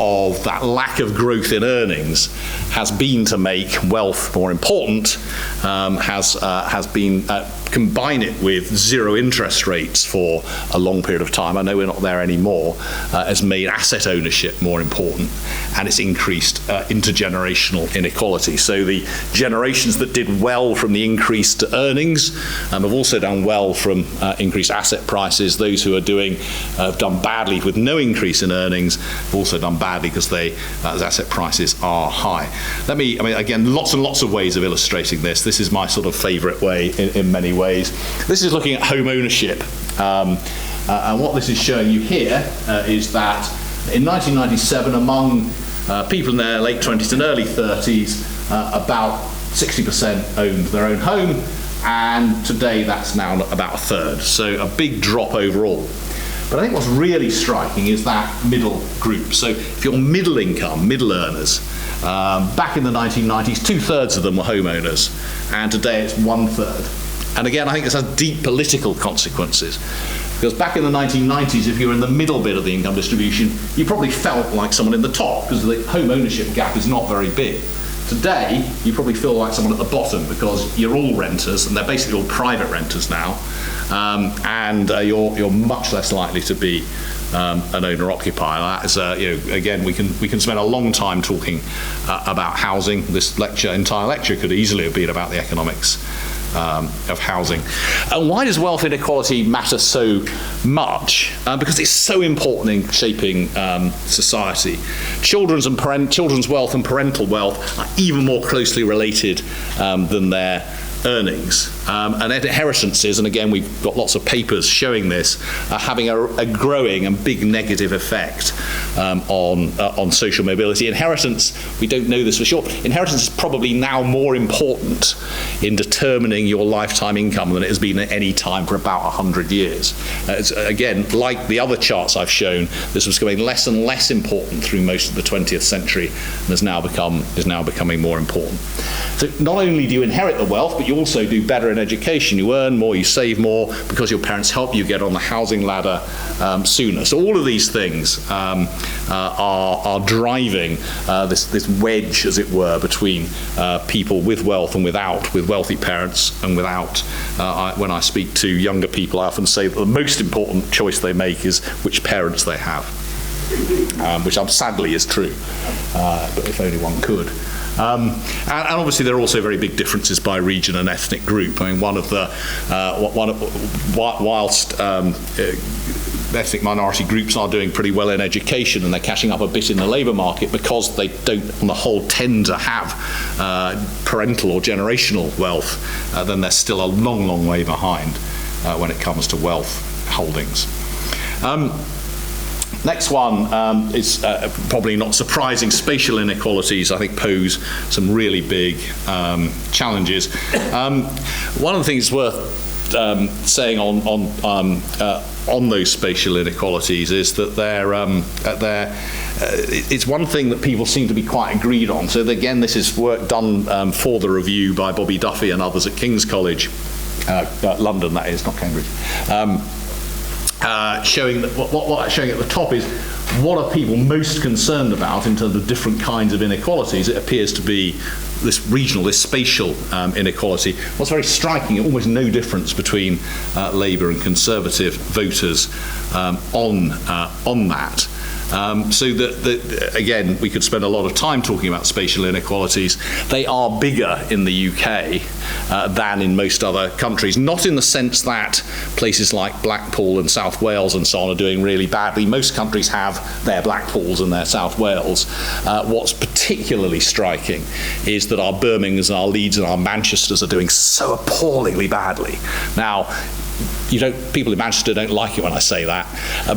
[SPEAKER 2] of that lack of growth in earnings has been to make wealth more important, has been combine it with zero interest rates for a long period of time. I know we're not there anymore. Has made asset ownership more important, and it's increased intergenerational inequality. So the generations that did well from the increased earnings have also done well from increased asset prices. Those who have done badly with no increase in earnings have also done badly because as asset prices are high. Again, lots and lots of ways of illustrating this. This is my sort of favourite way in many ways. This is looking at home ownership, and what this is showing you here is that in 1997, among people in their late 20s and early 30s, about 60% owned their own home, and today that's now about a third, so a big drop overall. But I think what's really striking is that middle group. So if you're middle income, middle earners, back in the 1990s, 2/3 of them were homeowners, and today it's 1/3. And again, I think this has deep political consequences. Because back in the 1990s, if you were in the middle bit of the income distribution, you probably felt like someone in the top, because the home ownership gap is not very big. Today, you probably feel like someone at the bottom, because you're all renters, and they're basically all private renters now, and you're much less likely to be an owner-occupier. That is, again, we can spend a long time talking about housing. This entire lecture could easily have been about the economics of housing. And why does wealth inequality matter so much? Because it's so important in shaping society. Children's wealth and parental wealth are even more closely related than their earnings. And inheritances, and again we've got lots of papers showing this, are having a growing and big negative effect on social mobility. Inheritance, we don't know this for sure, inheritance is probably now more important in determining your lifetime income than it has been at any time for about 100 years. Again, like the other charts I've shown, this was becoming less and less important through most of the 20th century and is now becoming more important. So not only do you inherit the wealth, but you also do better in education. You earn more, you save more because your parents help you get on the housing ladder sooner. So all of these things are driving this wedge, as it were, between people with wealth and without, with wealthy parents and without. When I speak to younger people, I often say that the most important choice they make is which parents they have, which sadly is true, but if only one could. And obviously there are also very big differences by region and ethnic group. I mean, whilst ethnic minority groups are doing pretty well in education and they're catching up a bit in the labour market because they don't, on the whole, tend to have parental or generational wealth, then they're still a long, long way behind when it comes to wealth holdings. Next one is probably not surprising. Spatial inequalities, I think, pose some really big challenges. One of the things worth saying on those spatial inequalities is that it's one thing that people seem to be quite agreed on. So again, this is work done for the review by Bobby Duffy and others at King's College, London, that is, not Cambridge. Showing that what showing at the top is what are people most concerned about in terms of different kinds of inequalities. It appears to be this regional, this spatial inequality. What's very striking, almost no difference between Labour and Conservative voters on that. So that again, we could spend a lot of time talking about spatial inequalities. They are bigger in the UK than in most other countries, not in the sense that places like Blackpool and South Wales and so on are doing really badly. Most countries have their Blackpools and their South Wales. What's particularly striking is that our Birminghams and our Leeds and our Manchesters are doing so appallingly badly. Now, people in Manchester don't like it when I say that,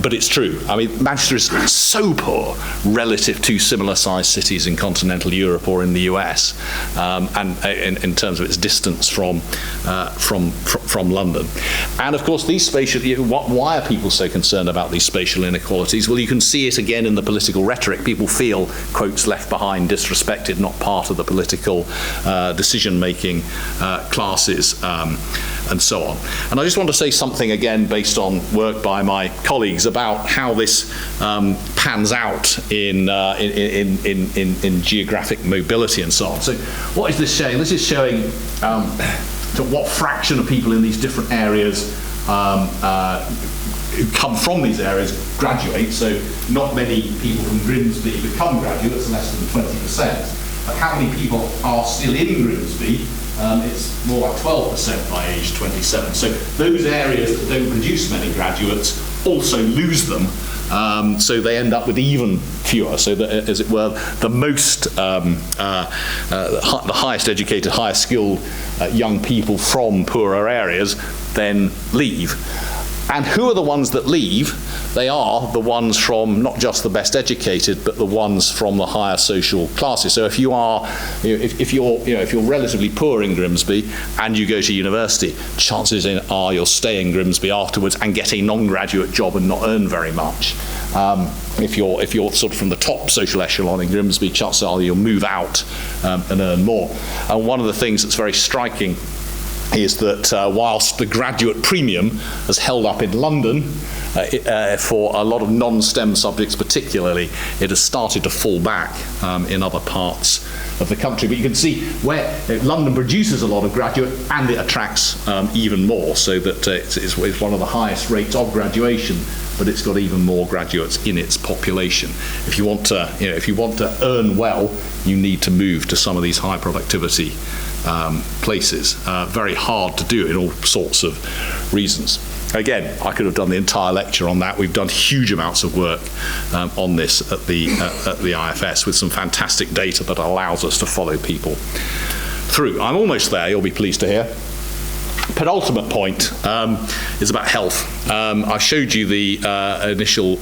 [SPEAKER 2] but it's true. I mean, Manchester is so poor relative to similar-sized cities in continental Europe or in the US, and in terms of its distance from London. And of course, these spatial. Why are people so concerned about these spatial inequalities? Well, you can see it again in the political rhetoric. People feel, quotes, left behind, disrespected, not part of the political decision-making classes, and so on. And I just want to say something again based on work by my colleagues about how this pans out in geographic mobility and so on. So what is this showing? This is showing to what fraction of people in these different areas who come from these areas graduate. So not many people from Grimsby become graduates, less than 20%. But how many people are still in Grimsby? It's more like 12% by age 27. So those areas that don't produce many graduates also lose them. So they end up with even fewer. So that, as it were, the most, the highest educated, highest skilled young people from poorer areas then leave. And who are the ones that leave? They are the ones from not just the best educated, but the ones from the higher social classes. So if you are, if you're relatively poor in Grimsby and you go to university, chances are you'll stay in Grimsby afterwards and get a non-graduate job and not earn very much. If you're sort of from the top social echelon in Grimsby, chances are you'll move out and earn more. And one of the things that's very striking is that whilst the graduate premium has held up in London, for a lot of non-STEM subjects particularly, it has started to fall back in other parts of the country. But you can see where London produces a lot of graduate, and it attracts even more, so that it's one of the highest rates of graduation, but it's got even more graduates in its population. If you want to earn well, you need to move to some of these high productivity places. Very hard to do in all sorts of reasons. Again, I could have done the entire lecture on that. We've done huge amounts of work on this at the IFS with some fantastic data that allows us to follow people through. I'm almost there, you'll be pleased to hear. Penultimate point is about health. I showed you the initial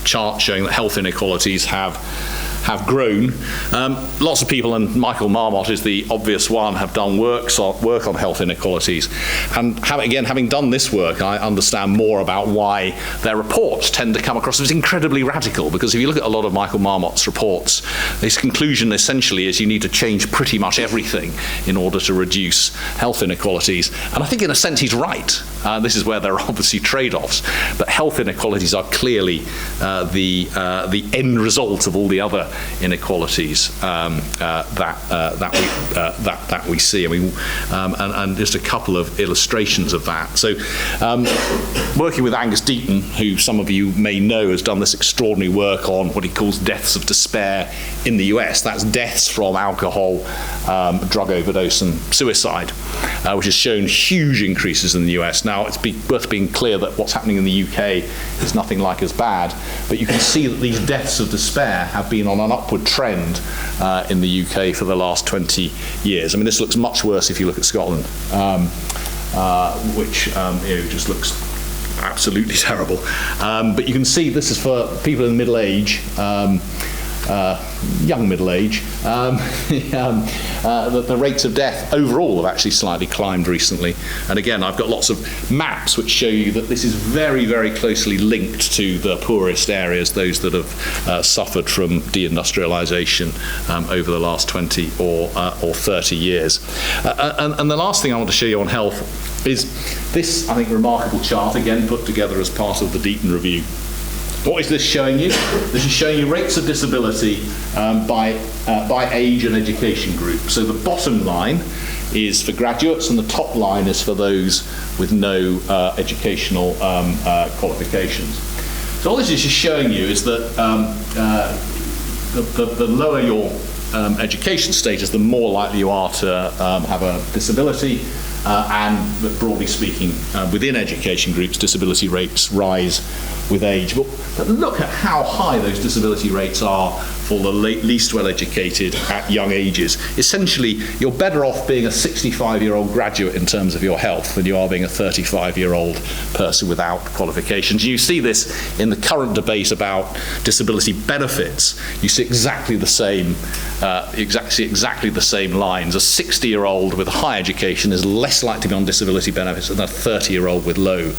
[SPEAKER 2] chart showing that health inequalities have grown. Lots of people, and Michael Marmot is the obvious one, have done work on health inequalities. And having done this work, I understand more about why their reports tend to come across as incredibly radical, because if you look at a lot of Michael Marmot's reports, his conclusion essentially is you need to change pretty much everything in order to reduce health inequalities. And I think in a sense he's right. This is where there are obviously trade-offs, but health inequalities are clearly the end result of all the other inequalities that we see. I mean, and just a couple of illustrations of that. So, working with Angus Deaton, who some of you may know has done this extraordinary work on what he calls deaths of despair in the US. That's deaths from alcohol, drug overdose, and suicide, which has shown huge increases in the US. Now, it's worth being clear that what's happening in the UK is nothing like as bad, but you can see that these deaths of despair have been on an upward trend in the UK for the last 20 years. I mean, this looks much worse if you look at Scotland, which just looks absolutely terrible. But you can see this is for people in middle age, young middle age. The rates of death overall have actually slightly climbed recently. And again, I've got lots of maps which show you that this is very, very closely linked to the poorest areas, those that have suffered from deindustrialization over the last 20 or 30 years. And the last thing I want to show you on health is this, I think, remarkable chart, again put together as part of the Deaton review. What is this showing you? This is showing you rates of disability by age and education group. So the bottom line is for graduates, and the top line is for those with no educational qualifications. So all this is just showing you is that the lower your education status, the more likely you are to have a disability. And broadly speaking, within education groups, disability rates rise with age. But look at how high those disability rates are for the least well-educated at young ages. Essentially, you're better off being a 65-year-old graduate in terms of your health than you are being a 35-year-old person without qualifications. You see this in the current debate about disability benefits. You see exactly the same lines. A 60-year-old with high education is less likely to be on disability benefits than a 30-year-old with low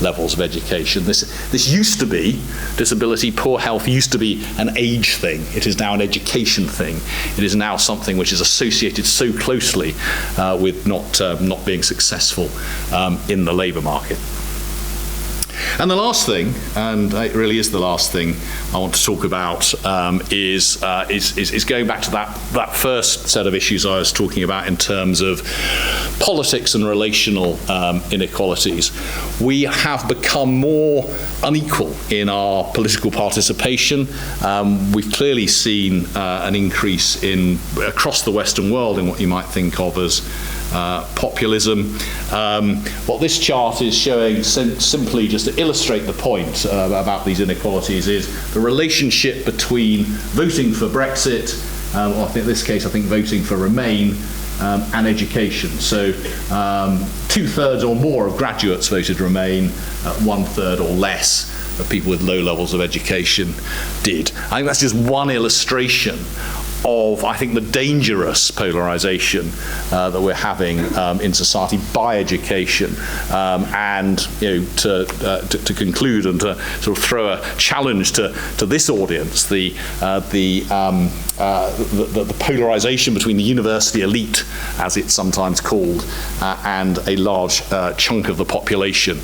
[SPEAKER 2] levels of education. This used to be, disability, poor health used to be an age thing. It is now an education thing. It is now something which is associated so closely with not being successful in the labour market. And the last thing, and it really is the last thing I want to talk about, is going back to that first set of issues I was talking about in terms of politics and relational inequalities. We have become more unequal in our political participation. We've clearly seen an increase across the Western world in what you might think of as populism. What this chart is showing, simply just to illustrate the point about these inequalities, is the relationship between voting for Brexit, or I think in this case, voting for Remain, and education. So 2/3 or more of graduates voted Remain, 1/3 or less of people with low levels of education did. I think that's just one illustration of, I think, the dangerous polarization that we're having in society by education. And to conclude and to sort of throw a challenge to this audience, the polarization between the university elite, as it's sometimes called, and a large chunk of the population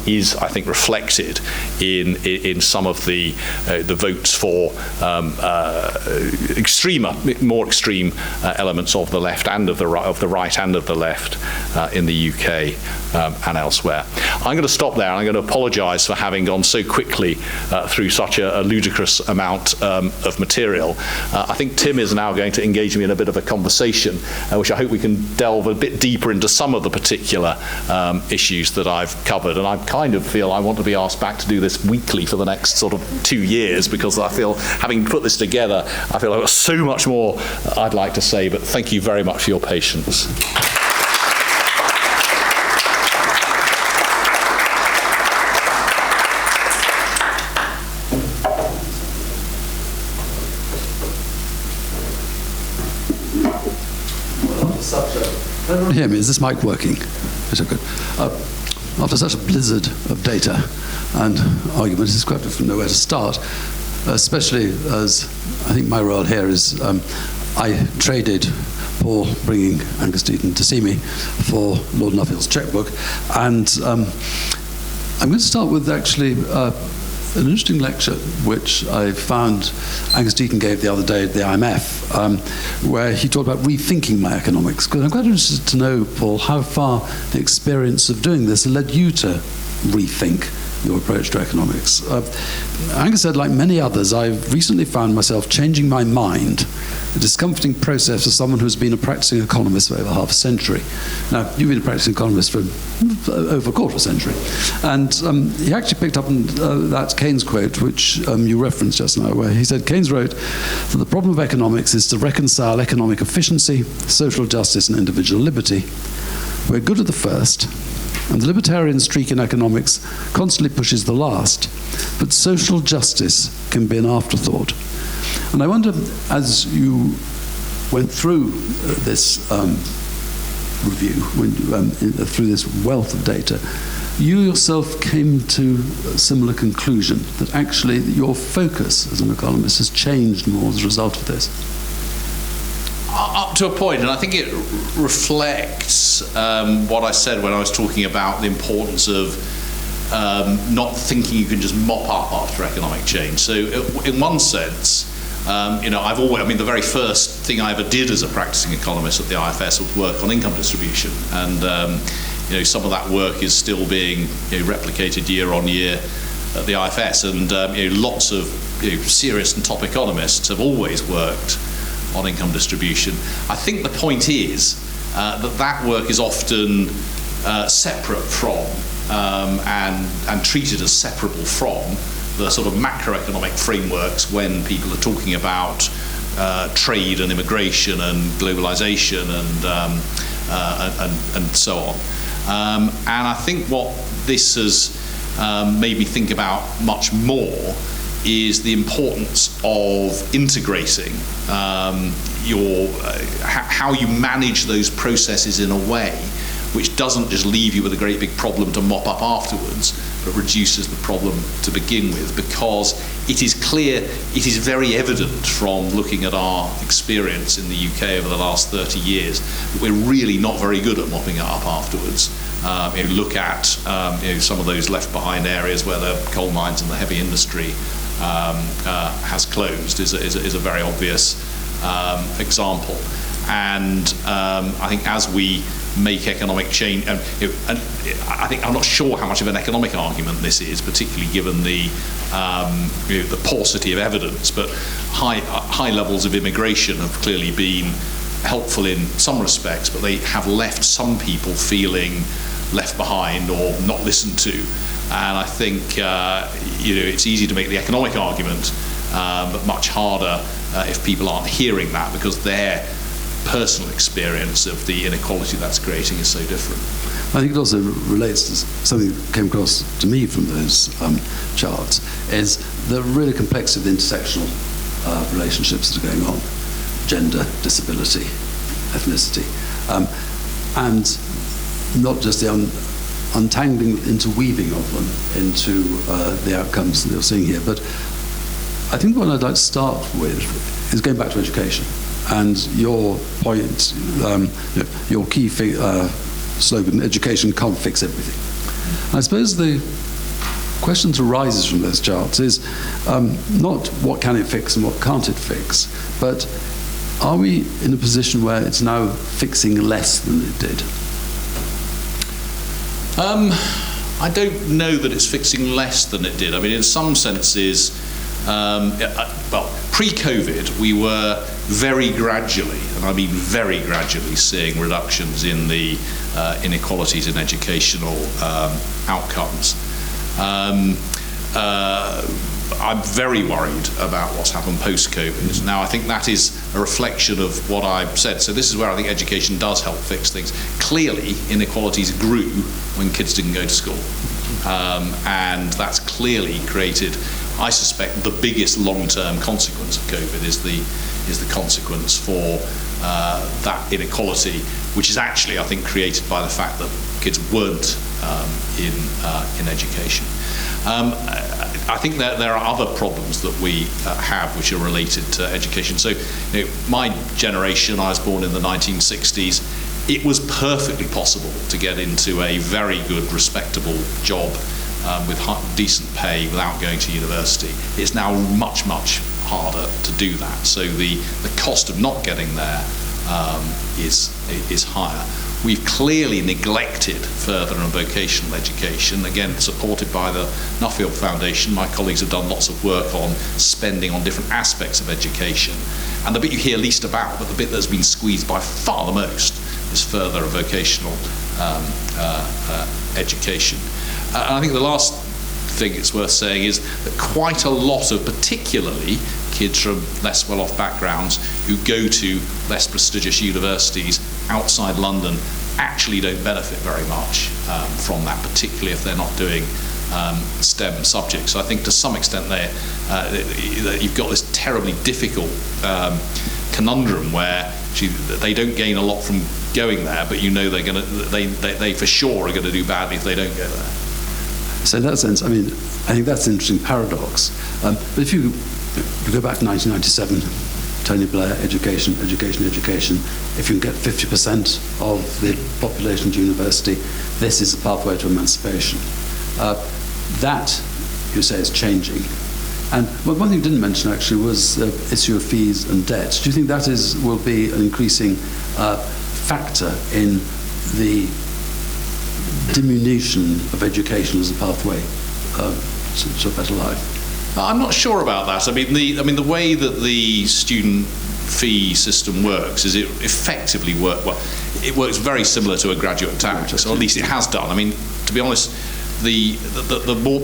[SPEAKER 2] is, I think, reflected in some of the votes for more extreme elements of the left and of the right and of the left in the UK and elsewhere. I'm going to stop there. I'm going to apologise for having gone so quickly through such a ludicrous amount of material. I think Tim is now going to engage me in a bit of a conversation, which I hope we can delve a bit deeper into some of the particular issues that I've covered. And I kind of feel I want to be asked back to do this weekly for the next sort of 2 years, because I feel, having put this together, I feel I've got so much more I'd like to say, but thank you very much for your patience.
[SPEAKER 3] Hear me? Is this mic working? Is it good? After such a blizzard of data and argument, it's quite difficult to know where to start, especially as I think my role here is I traded Paul bringing Angus Deaton to see me for Lord Nuffield's checkbook, and I'm going to start with actually an interesting lecture which I found Angus Deaton gave the other day at the IMF, where he talked about rethinking my economics. Because I'm quite interested to know, Paul, how far the experience of doing this led you to rethink your approach to economics. Angus said, like many others, I've recently found myself changing my mind, a discomforting process for someone who's been a practicing economist for over half a century. Now, you've been a practicing economist for over a quarter of a century. And he actually picked up on that Keynes quote, which you referenced just now, where he said, Keynes wrote that the problem of economics is to reconcile economic efficiency, social justice, and individual liberty. We're good at the first, and the libertarian streak in economics constantly pushes the last, but social justice can be an afterthought. And I wonder, as you went through this review, through this wealth of data, you yourself came to a similar conclusion, that actually your focus as an economist has changed more as a result of this.
[SPEAKER 2] Up to a point, and I think it reflects what I said when I was talking about the importance of not thinking you can just mop up after economic change. So in one sense, the very first thing I ever did as a practicing economist at the IFS was work on income distribution, and some of that work is still being replicated year on year at the IFS, and lots of serious and top economists have always worked on income distribution. I think the point is that work is often separate from and treated as separable from the sort of macroeconomic frameworks when people are talking about trade and immigration and globalization and so on. And I think what this has made me think about much more is the importance of integrating how you manage those processes in a way which doesn't just leave you with a great big problem to mop up afterwards, but reduces the problem to begin with, because it is clear, it is very evident from looking at our experience in the UK over the last 30 years, that we're really not very good at mopping it up afterwards. Look at some of those left behind areas where the coal mines and the heavy industry has closed is a very obvious example. And I think as we make economic change, and I think I'm not sure how much of an economic argument this is, particularly given the paucity of evidence, but high levels of immigration have clearly been helpful in some respects, but they have left some people feeling left behind or not listened to. And I think it's easy to make the economic argument, but much harder if people aren't hearing that, because their personal experience of the inequality that's creating is so different.
[SPEAKER 3] I think it also relates to something that came across to me from those charts, is the really complexity of the intersectional relationships that are going on. gender, disability, ethnicity, and not just the untangling, interweaving of them into the outcomes that you're seeing here. But I think what I'd like to start with is going back to education. And your point, your key slogan, education can't fix everything. I suppose the question that arises from those charts is not what can it fix and what can't it fix, but are we in a position where it's now fixing less than it did?
[SPEAKER 2] I don't know that it's fixing less than it did. I mean, in some senses, pre-COVID, we were very gradually, and I mean very gradually, seeing reductions in the inequalities in educational outcomes. I'm very worried about what's happened post-COVID. Now, I think that is a reflection of what I've said. So this is where I think education does help fix things. Clearly, inequalities grew when kids didn't go to school. And that's clearly created, I suspect, the biggest long-term consequence of COVID is the consequence for that inequality, which is actually, I think, created by the fact that kids weren't in education. I think that there are other problems that we have which are related to education. So, my generation, I was born in the 1960s, it was perfectly possible to get into a very good, respectable job with decent pay without going to university. It's now much, much harder to do that. So the cost of not getting there is higher. We've clearly neglected further and vocational education, again supported by the Nuffield Foundation. My colleagues have done lots of work on spending on different aspects of education. And the bit you hear least about, but the bit that's been squeezed by far the most, is further and vocational education. And I think the last thing it's worth saying is that quite a lot of, particularly kids from less well-off backgrounds who go to less prestigious universities outside London actually don't benefit very much from that, particularly if they're not doing STEM subjects. So I think to some extent you've got this terribly difficult conundrum where they don't gain a lot from going there, but they for sure are going to do badly if they don't go there.
[SPEAKER 3] So in that sense, I mean, I think that's an interesting paradox. But if you go back to 1997, Tony Blair, education. If you can get 50% of the population to university, this is the pathway to emancipation. That, you say, is changing. And one thing you didn't mention, actually, was the issue of fees and debt. Do you think that will be an increasing factor in the diminution of education as a pathway to a better life?
[SPEAKER 2] I'm not sure about that. I mean, the way that the student fee system works is it effectively it works very similar to a graduate tax, or at least it has done. I mean, to be honest, the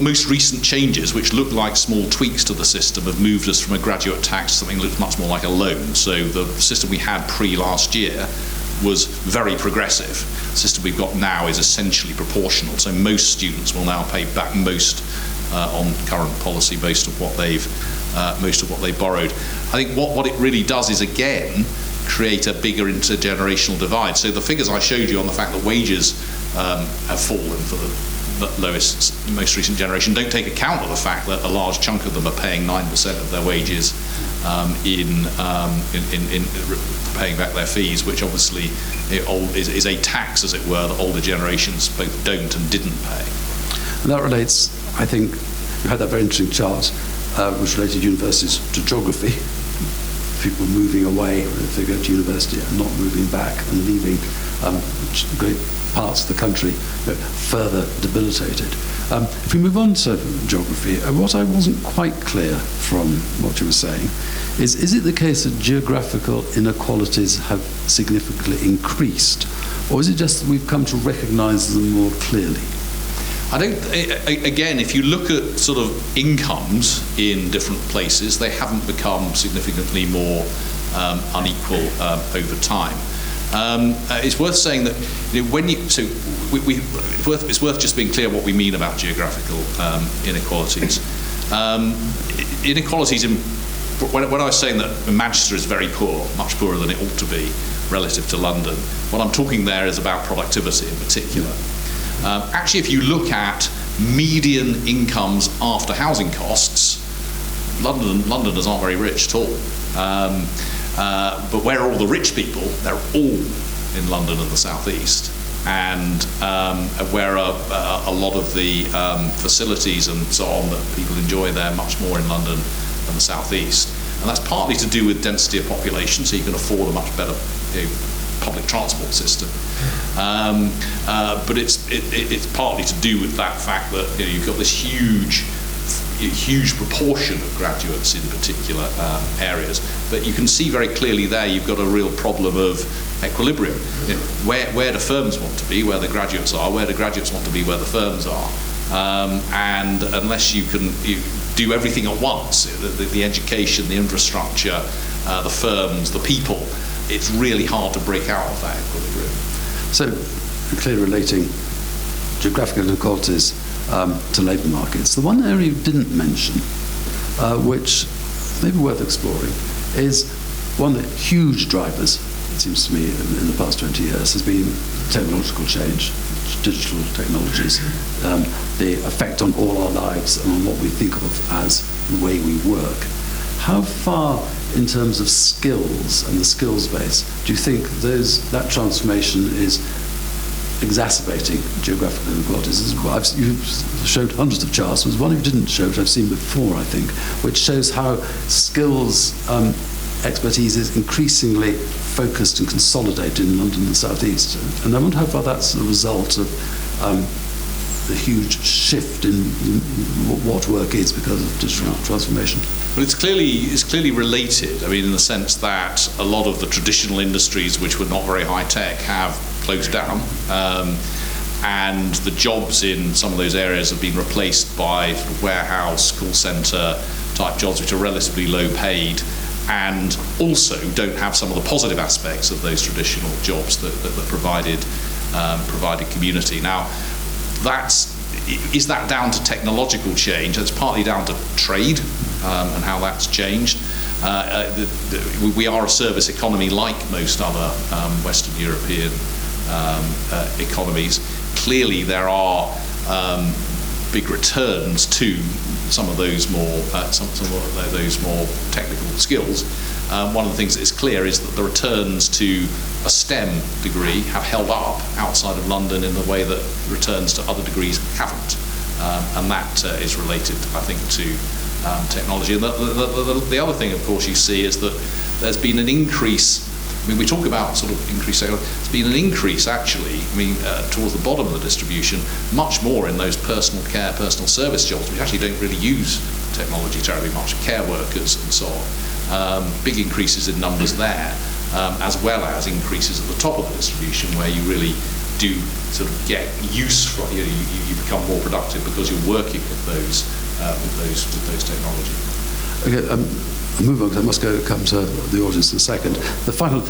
[SPEAKER 2] most recent changes, which look like small tweaks to the system, have moved us from a graduate tax to something that looks much more like a loan. So the system we had pre-last year was very progressive. The system we've got now is essentially proportional. So most students will now pay back most on current policy most of what they've borrowed. I think what it really does is again create a bigger intergenerational divide. So the figures I showed you on the fact that wages have fallen for the lowest, most recent generation don't take account of the fact that a large chunk of them are paying 9% of their wages in paying back their fees, which obviously is a tax, as it were, that older generations both don't and didn't pay.
[SPEAKER 3] And that relates, I think, you had that very interesting chart which related universities to geography. People moving away if they go to university and not moving back and leaving great parts of the country further debilitated. If we move on to geography, what I wasn't quite clear from what you were saying is it the case that geographical inequalities have significantly increased, or is it just that we've come to recognise them more clearly?
[SPEAKER 2] I don't. Again, if you look at sort of incomes in different places, they haven't become significantly more unequal over time. It's worth saying that it's worth just being clear what we mean about geographical inequalities. Inequalities in when I was saying that Manchester is very poor, much poorer than it ought to be relative to London, what I'm talking there is about productivity in particular. Actually, if you look at median incomes after housing costs, Londoners aren't very rich at all. But where are all the rich people? They're all in London and the southeast, and where are a lot of the facilities and so on that people enjoy there much more in London than the southeast. And that's partly to do with density of population, so you can afford a much better public transport system. But it's partly to do with that fact that you've got this huge proportion of graduates in particular areas. But you can see very clearly there you've got a real problem of equilibrium. Where do firms want to be, where the graduates are, where do graduates want to be, where the firms are. And unless you do everything at once, the education, the infrastructure, the firms, the people, it's really hard to break out of that equilibrium.
[SPEAKER 3] So, clearly relating geographical inequalities to labour markets, the one area you didn't mention, which may be worth exploring, is one of the huge drivers, it seems to me, in the past 20 years, has been technological change, digital technologies, the effect on all our lives and on what we think of as the way we work. How far, in terms of skills and the skills base, do you think that transformation is exacerbating geographical inequalities? You showed hundreds of charts. There's one you didn't show, which I've seen before, I think, which shows how skills expertise is increasingly focused and consolidated in London and the South East. And I wonder how far that's a result of the huge shift in what work is because of digital transformation.
[SPEAKER 2] Well, it's clearly related. I mean, in the sense that a lot of the traditional industries, which were not very high tech, have closed down, and the jobs in some of those areas have been replaced by sort of warehouse, call centre type jobs, which are relatively low paid, and also don't have some of the positive aspects of those traditional jobs that provided community. Now, is that down to technological change? It's partly down to trade and how that's changed. We are a service economy like most other Western European economies. Clearly, there are big returns to some of those more technical skills. One of the things that is clear is that the returns to a STEM degree have held up outside of London in the way that returns to other degrees haven't, and that is related, I think, to technology. And the other thing, of course, you see is that there's been an increase. I mean, we talk about sort of increase. There's been an increase, actually. I mean, towards the bottom of the distribution, much more in those personal care, personal service jobs, which actually don't really use technology terribly much. Care workers and so on. Big increases in numbers there, as well as increases at the top of the distribution, where you really do sort of get use from. You become more productive because you're working with those technologies.
[SPEAKER 3] Okay. I'll move on because I must come to the audience in a second. The final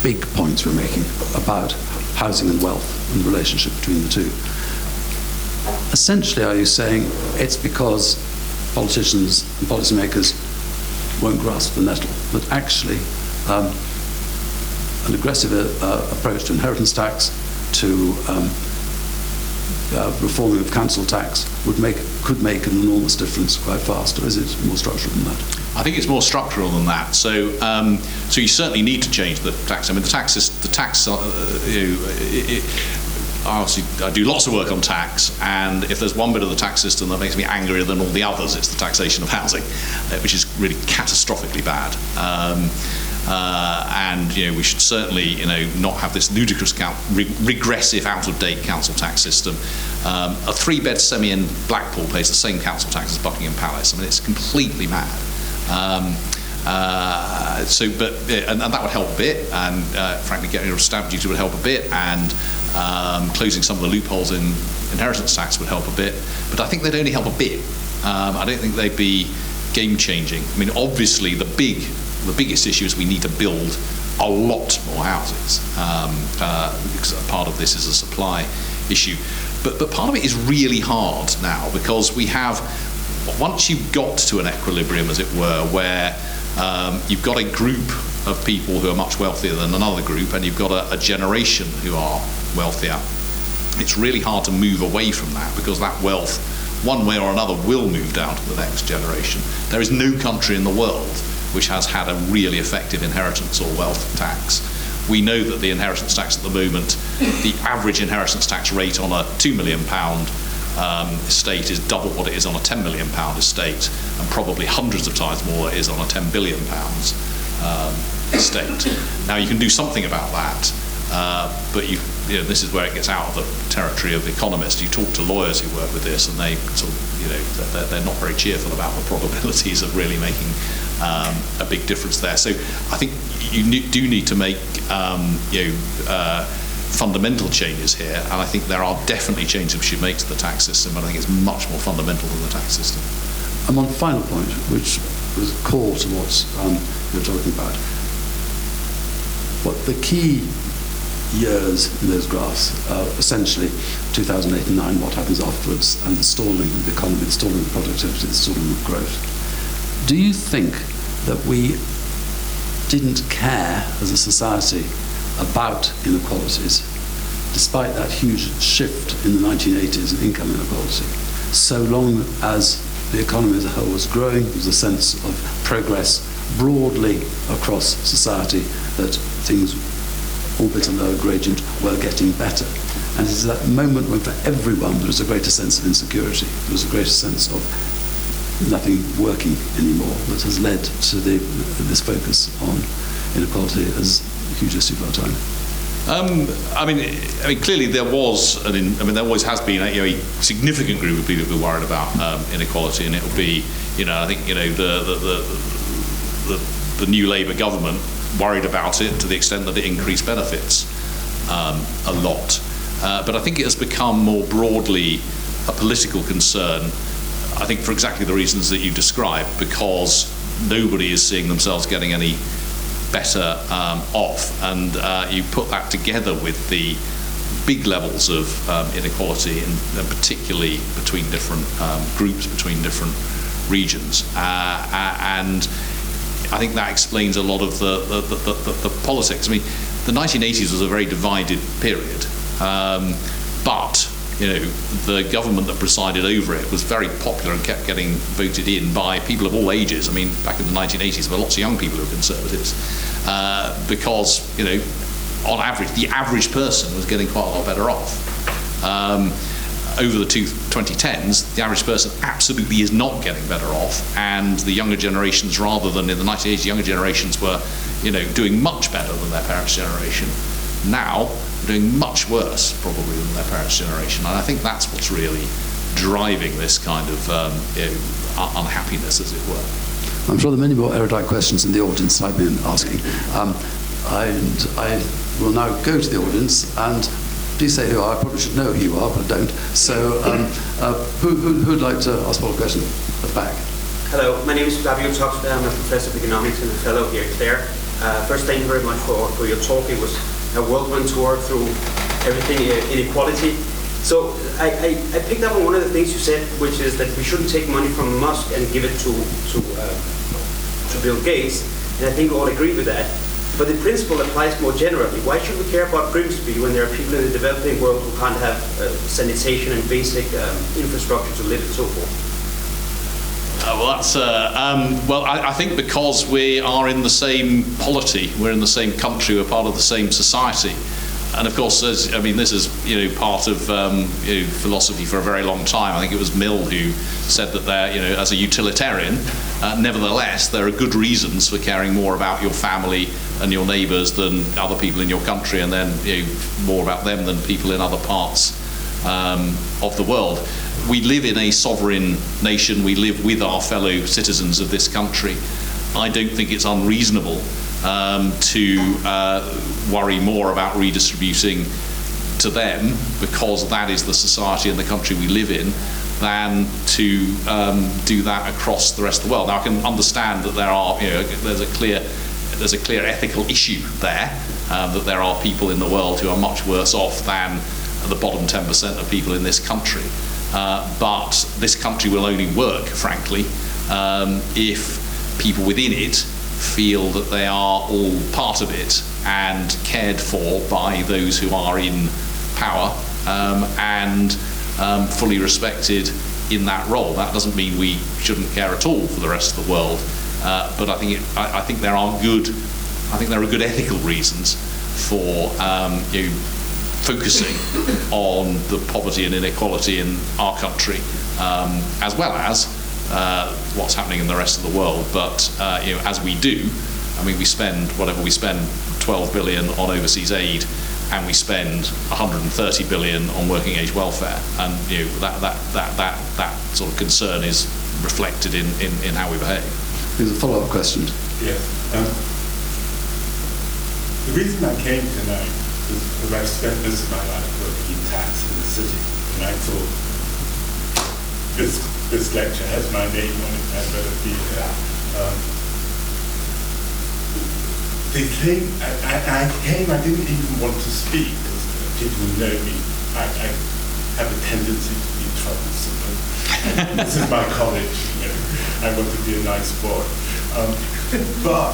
[SPEAKER 3] big points we're making about housing and wealth and the relationship between the two. Essentially, are you saying it's because politicians and policymakers won't grasp the nettle, but actually an aggressive approach to inheritance tax, to reforming of council tax could make an enormous difference quite fast, or is it more structural than that?
[SPEAKER 2] I think it's more structural than that. So you certainly need to change the tax. I mean, I do lots of work on tax, and if there's one bit of the tax system that makes me angrier than all the others, it's the taxation of housing, which is really catastrophically bad. And we should certainly not have this ludicrous regressive out-of-date council tax system. A 3-bed semi in Blackpool pays the same council tax as Buckingham Palace. I mean, it's completely mad. And that would help a bit, and frankly getting rid of stamp duty would help a bit, and closing some of the loopholes in inheritance tax would help a bit, but I think they'd only help a bit. I don't think they'd be game changing. I mean, obviously the biggest issue is we need to build a lot more houses, because part of this is a supply issue, but part of it is really hard now, because we have, once you've got to an equilibrium, as it were, where You've got a group of people who are much wealthier than another group, and you've got a generation who are wealthier. It's really hard to move away from that, because that wealth, one way or another, will move down to the next generation. There is no country in the world which has had a really effective inheritance or wealth tax. We know that the inheritance tax at the moment, the average inheritance tax rate on a £2 million estate is double what it is on a £10 million estate, and probably hundreds of times more than it is on a £10 billion estate. Now, you can do something about that, but this is where it gets out of the territory of economists. You talk to lawyers who work with this, and they sort of, they're not very cheerful about the probabilities of really making a big difference there. So I think you do need to make fundamental changes here, and I think there are definitely changes we should make to the tax system, but I think it's much more fundamental than the tax system.
[SPEAKER 3] And one final point, which was core to what you're talking about, what the key years in those graphs are essentially 2008 and 9, what happens afterwards, and the stalling of the economy, the stalling of productivity, the stalling of growth. Do you think that we didn't care as a society about inequalities, despite that huge shift in the 1980s in income inequality, so long as the economy as a whole was growing? There was a sense of progress broadly across society, that things, albeit a lower gradient, were getting better. And it is that moment when for everyone there was a greater sense of insecurity, there was a greater sense of nothing working anymore, that has led to this focus on inequality as a huge issue for our time.
[SPEAKER 2] I mean, clearly there was, there always has been a significant group of people who are worried about inequality, and it will be, I think, the new Labour government worried about it to the extent that it increased benefits a lot. But I think it has become more broadly a political concern, I think for exactly the reasons that you described, because nobody is seeing themselves getting any better off, and you put that together with the big levels of inequality, and particularly between different groups, between different regions, and I think that explains a lot of the politics. I mean, the 1980s was a very divided period, but the government that presided over it was very popular and kept getting voted in by people of all ages. I mean, back in the 1980s, there were lots of young people who were Conservatives, because, on average, the average person was getting quite a lot better off. Over the 2010s, the average person absolutely is not getting better off, and the younger generations, rather than in the 1980s, younger generations were, doing much better than their parents' generation. Now, doing much worse, probably, than their parents' generation. And I think that's what's really driving this kind of unhappiness, as it were.
[SPEAKER 3] I'm sure there are many more erudite questions in the audience I've been asking. And I will now go to the audience, and please say who you are. I probably should know who you are, but I don't. So who'd like to ask one question at the back?
[SPEAKER 4] Hello, my name is Flavio Toxta. I'm a professor of economics and a fellow here at Clare. First, thank you very much for your talk. It was a whirlwind tour through everything, inequality. So I picked up on one of the things you said, which is that we shouldn't take money from Musk and give it to Bill Gates, and I think we all agree with that. But the principle applies more generally. Why should we care about Grimsby when there are people in the developing world who can't have sanitation and basic infrastructure to live and so forth?
[SPEAKER 2] I think because we are in the same polity, we're in the same country, we're part of the same society. And of course, this is part of philosophy for a very long time. I think it was Mill who said that there, as a utilitarian, nevertheless, there are good reasons for caring more about your family and your neighbours than other people in your country, and then more about them than people in other parts of the world. We live in a sovereign nation. We live with our fellow citizens of this country. I don't think it's unreasonable to worry more about redistributing to them, because that is the society and the country we live in, than to do that across the rest of the world. Now, I can understand that there's a clear ethical issue there, that there are people in the world who are much worse off than the bottom 10% of people in this country. But this country will only work, frankly, if people within it feel that they are all part of it and cared for by those who are in power, and fully respected in that role. That doesn't mean we shouldn't care at all for the rest of the world, but I think there are good ethical reasons for focusing on the poverty and inequality in our country, as well as what's happening in the rest of the world. But as we do, I mean, we spend 12 billion on overseas aid, and we spend 130 billion on working age welfare, and that sort of concern is reflected in how we behave.
[SPEAKER 3] Here's a follow-up question.
[SPEAKER 5] Yes. The reason I came tonight is because I've spent most of my life working in tax in the city, and I thought this lecture has my name on it. I'd better be here. I came. I didn't even want to speak because people who know me, I have a tendency to be troublesome. This is my college. I want to be a nice boy, but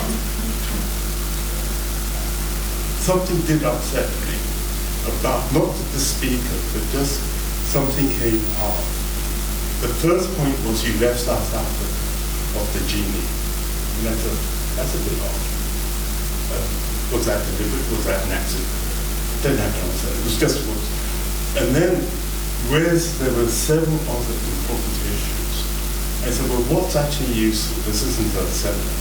[SPEAKER 5] something did upset me about not the speaker, but just something came up. The first point was you left us out of the genie, and that's a bit odd. Was that deliberate? Was that an accident? Don't have to answer. It was just was. And then, whereas there were several other important issues, I said, well, what's actually useful? This isn't a seminar.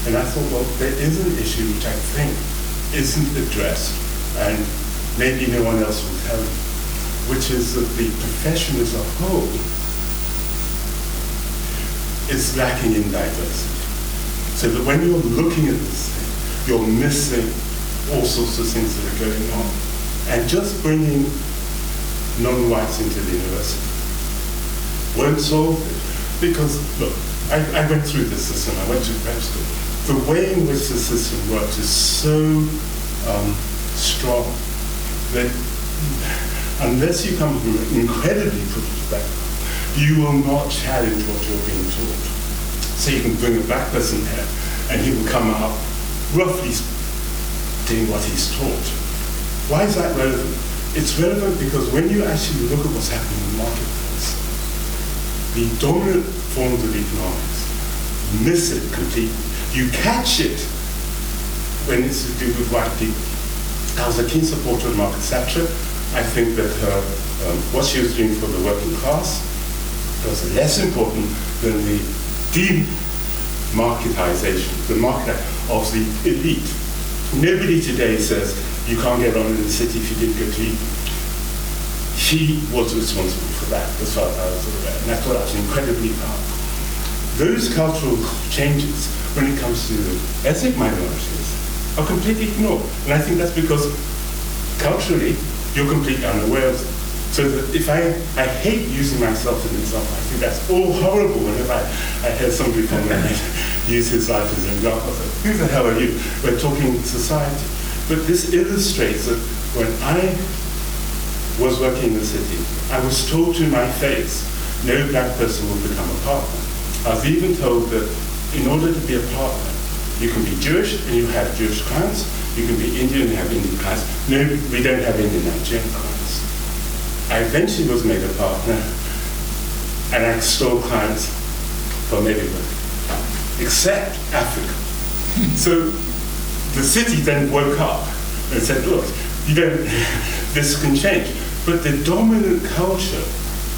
[SPEAKER 5] And I thought, well, there is an issue which I think isn't addressed, and maybe no one else will tell you, which is that the profession as a whole is lacking in diversity. So that when you're looking at this thing, you're missing all sorts of things that are going on. And just bringing non-whites into the university won't solve it. Because, look, I went through the system, I went to prep school. The way in which the system works is so strong that unless you come from an incredibly privileged background, you will not challenge what you're being taught. So you can bring a black person here, and he will come out roughly doing what he's taught. Why is that relevant? It's relevant because when you actually look at what's happening in the marketplace, the dominant forms of economics miss it completely. You catch it when it's to do with white people. I was a keen supporter of Margaret Thatcher. I think that what she was doing for the working class was less important than the demarketization, the market of the elite. Nobody today says you can't get on in the city if you didn't go to Eton. She was responsible for that, as far as I was aware, and I thought that was incredibly powerful. Those cultural changes, when it comes to ethnic minorities, are completely ignored. And I think that's because culturally, you're completely unaware of them. So that if I hate using myself as an example, I think that's all horrible whenever I hear somebody from there use his life as an example. I say, who the hell are you? We're talking society. But this illustrates that when I was working in the city, I was told to my face, no black person will become a partner. I was even told that in order to be a partner, you can be Jewish and you have Jewish clients, you can be Indian and have Indian clients. No, we don't have Indian Nigerian clients. I eventually was made a partner, and I stole clients from everywhere, except Africa. So the city then woke up and said, look, this can change. But the dominant culture,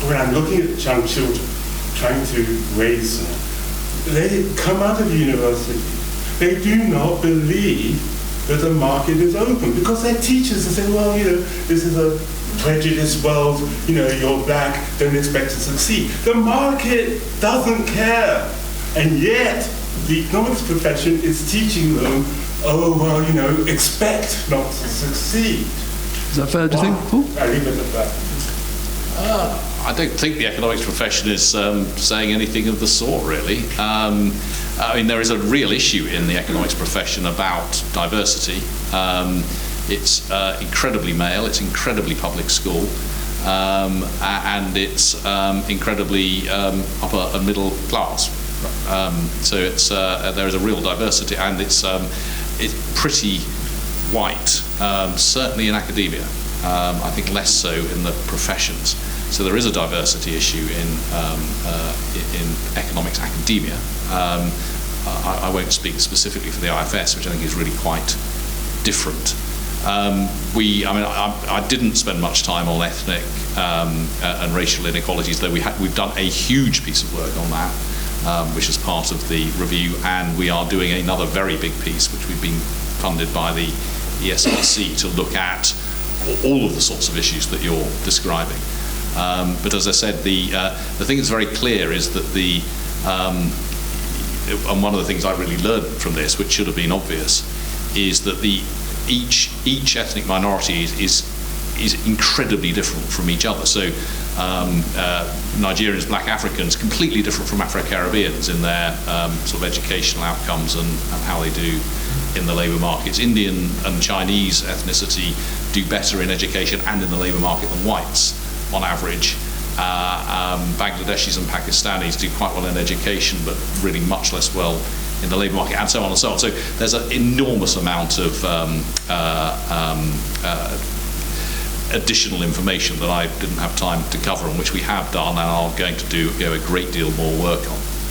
[SPEAKER 5] when I'm looking at young children, trying to raise them, they come out of university, they do not believe that the market is open, because their teachers are saying, well, this is a prejudiced world, you're black, don't expect to succeed. The market doesn't care. And yet, the economics profession is teaching them, expect not to succeed.
[SPEAKER 3] Is that fair, do you think, Paul?
[SPEAKER 5] I leave it at that.
[SPEAKER 2] I don't think the economics profession is saying anything of the sort, really. There is a real issue in the economics profession about diversity. It's incredibly male, it's incredibly public school, and it's incredibly upper and middle class. So it's there is a real diversity, and it's pretty white, certainly in academia. I think less so in the professions. So there is a diversity issue in economics academia. I won't speak specifically for the IFS, which I think is really quite different. I didn't spend much time on ethnic and racial inequalities, though we've done a huge piece of work on that, which is part of the review, and we are doing another very big piece, which we've been funded by the ESRC to look at all of the sorts of issues that you're describing. But as I said, the thing that's very clear is that and one of the things I really learned from this, which should have been obvious, is that each ethnic minority is incredibly different from each other. So Nigerians, Black Africans, completely different from Afro-Caribbeans in their sort of educational outcomes and how they do in the labour markets. Indian and Chinese ethnicity do better in education and in the labour market than whites on average. Bangladeshis and Pakistanis do quite well in education, but really much less well in the labour market, and so on and so on. So there's an enormous amount of additional information that I didn't have time to cover, and which we have done and are going to do a great deal more work on.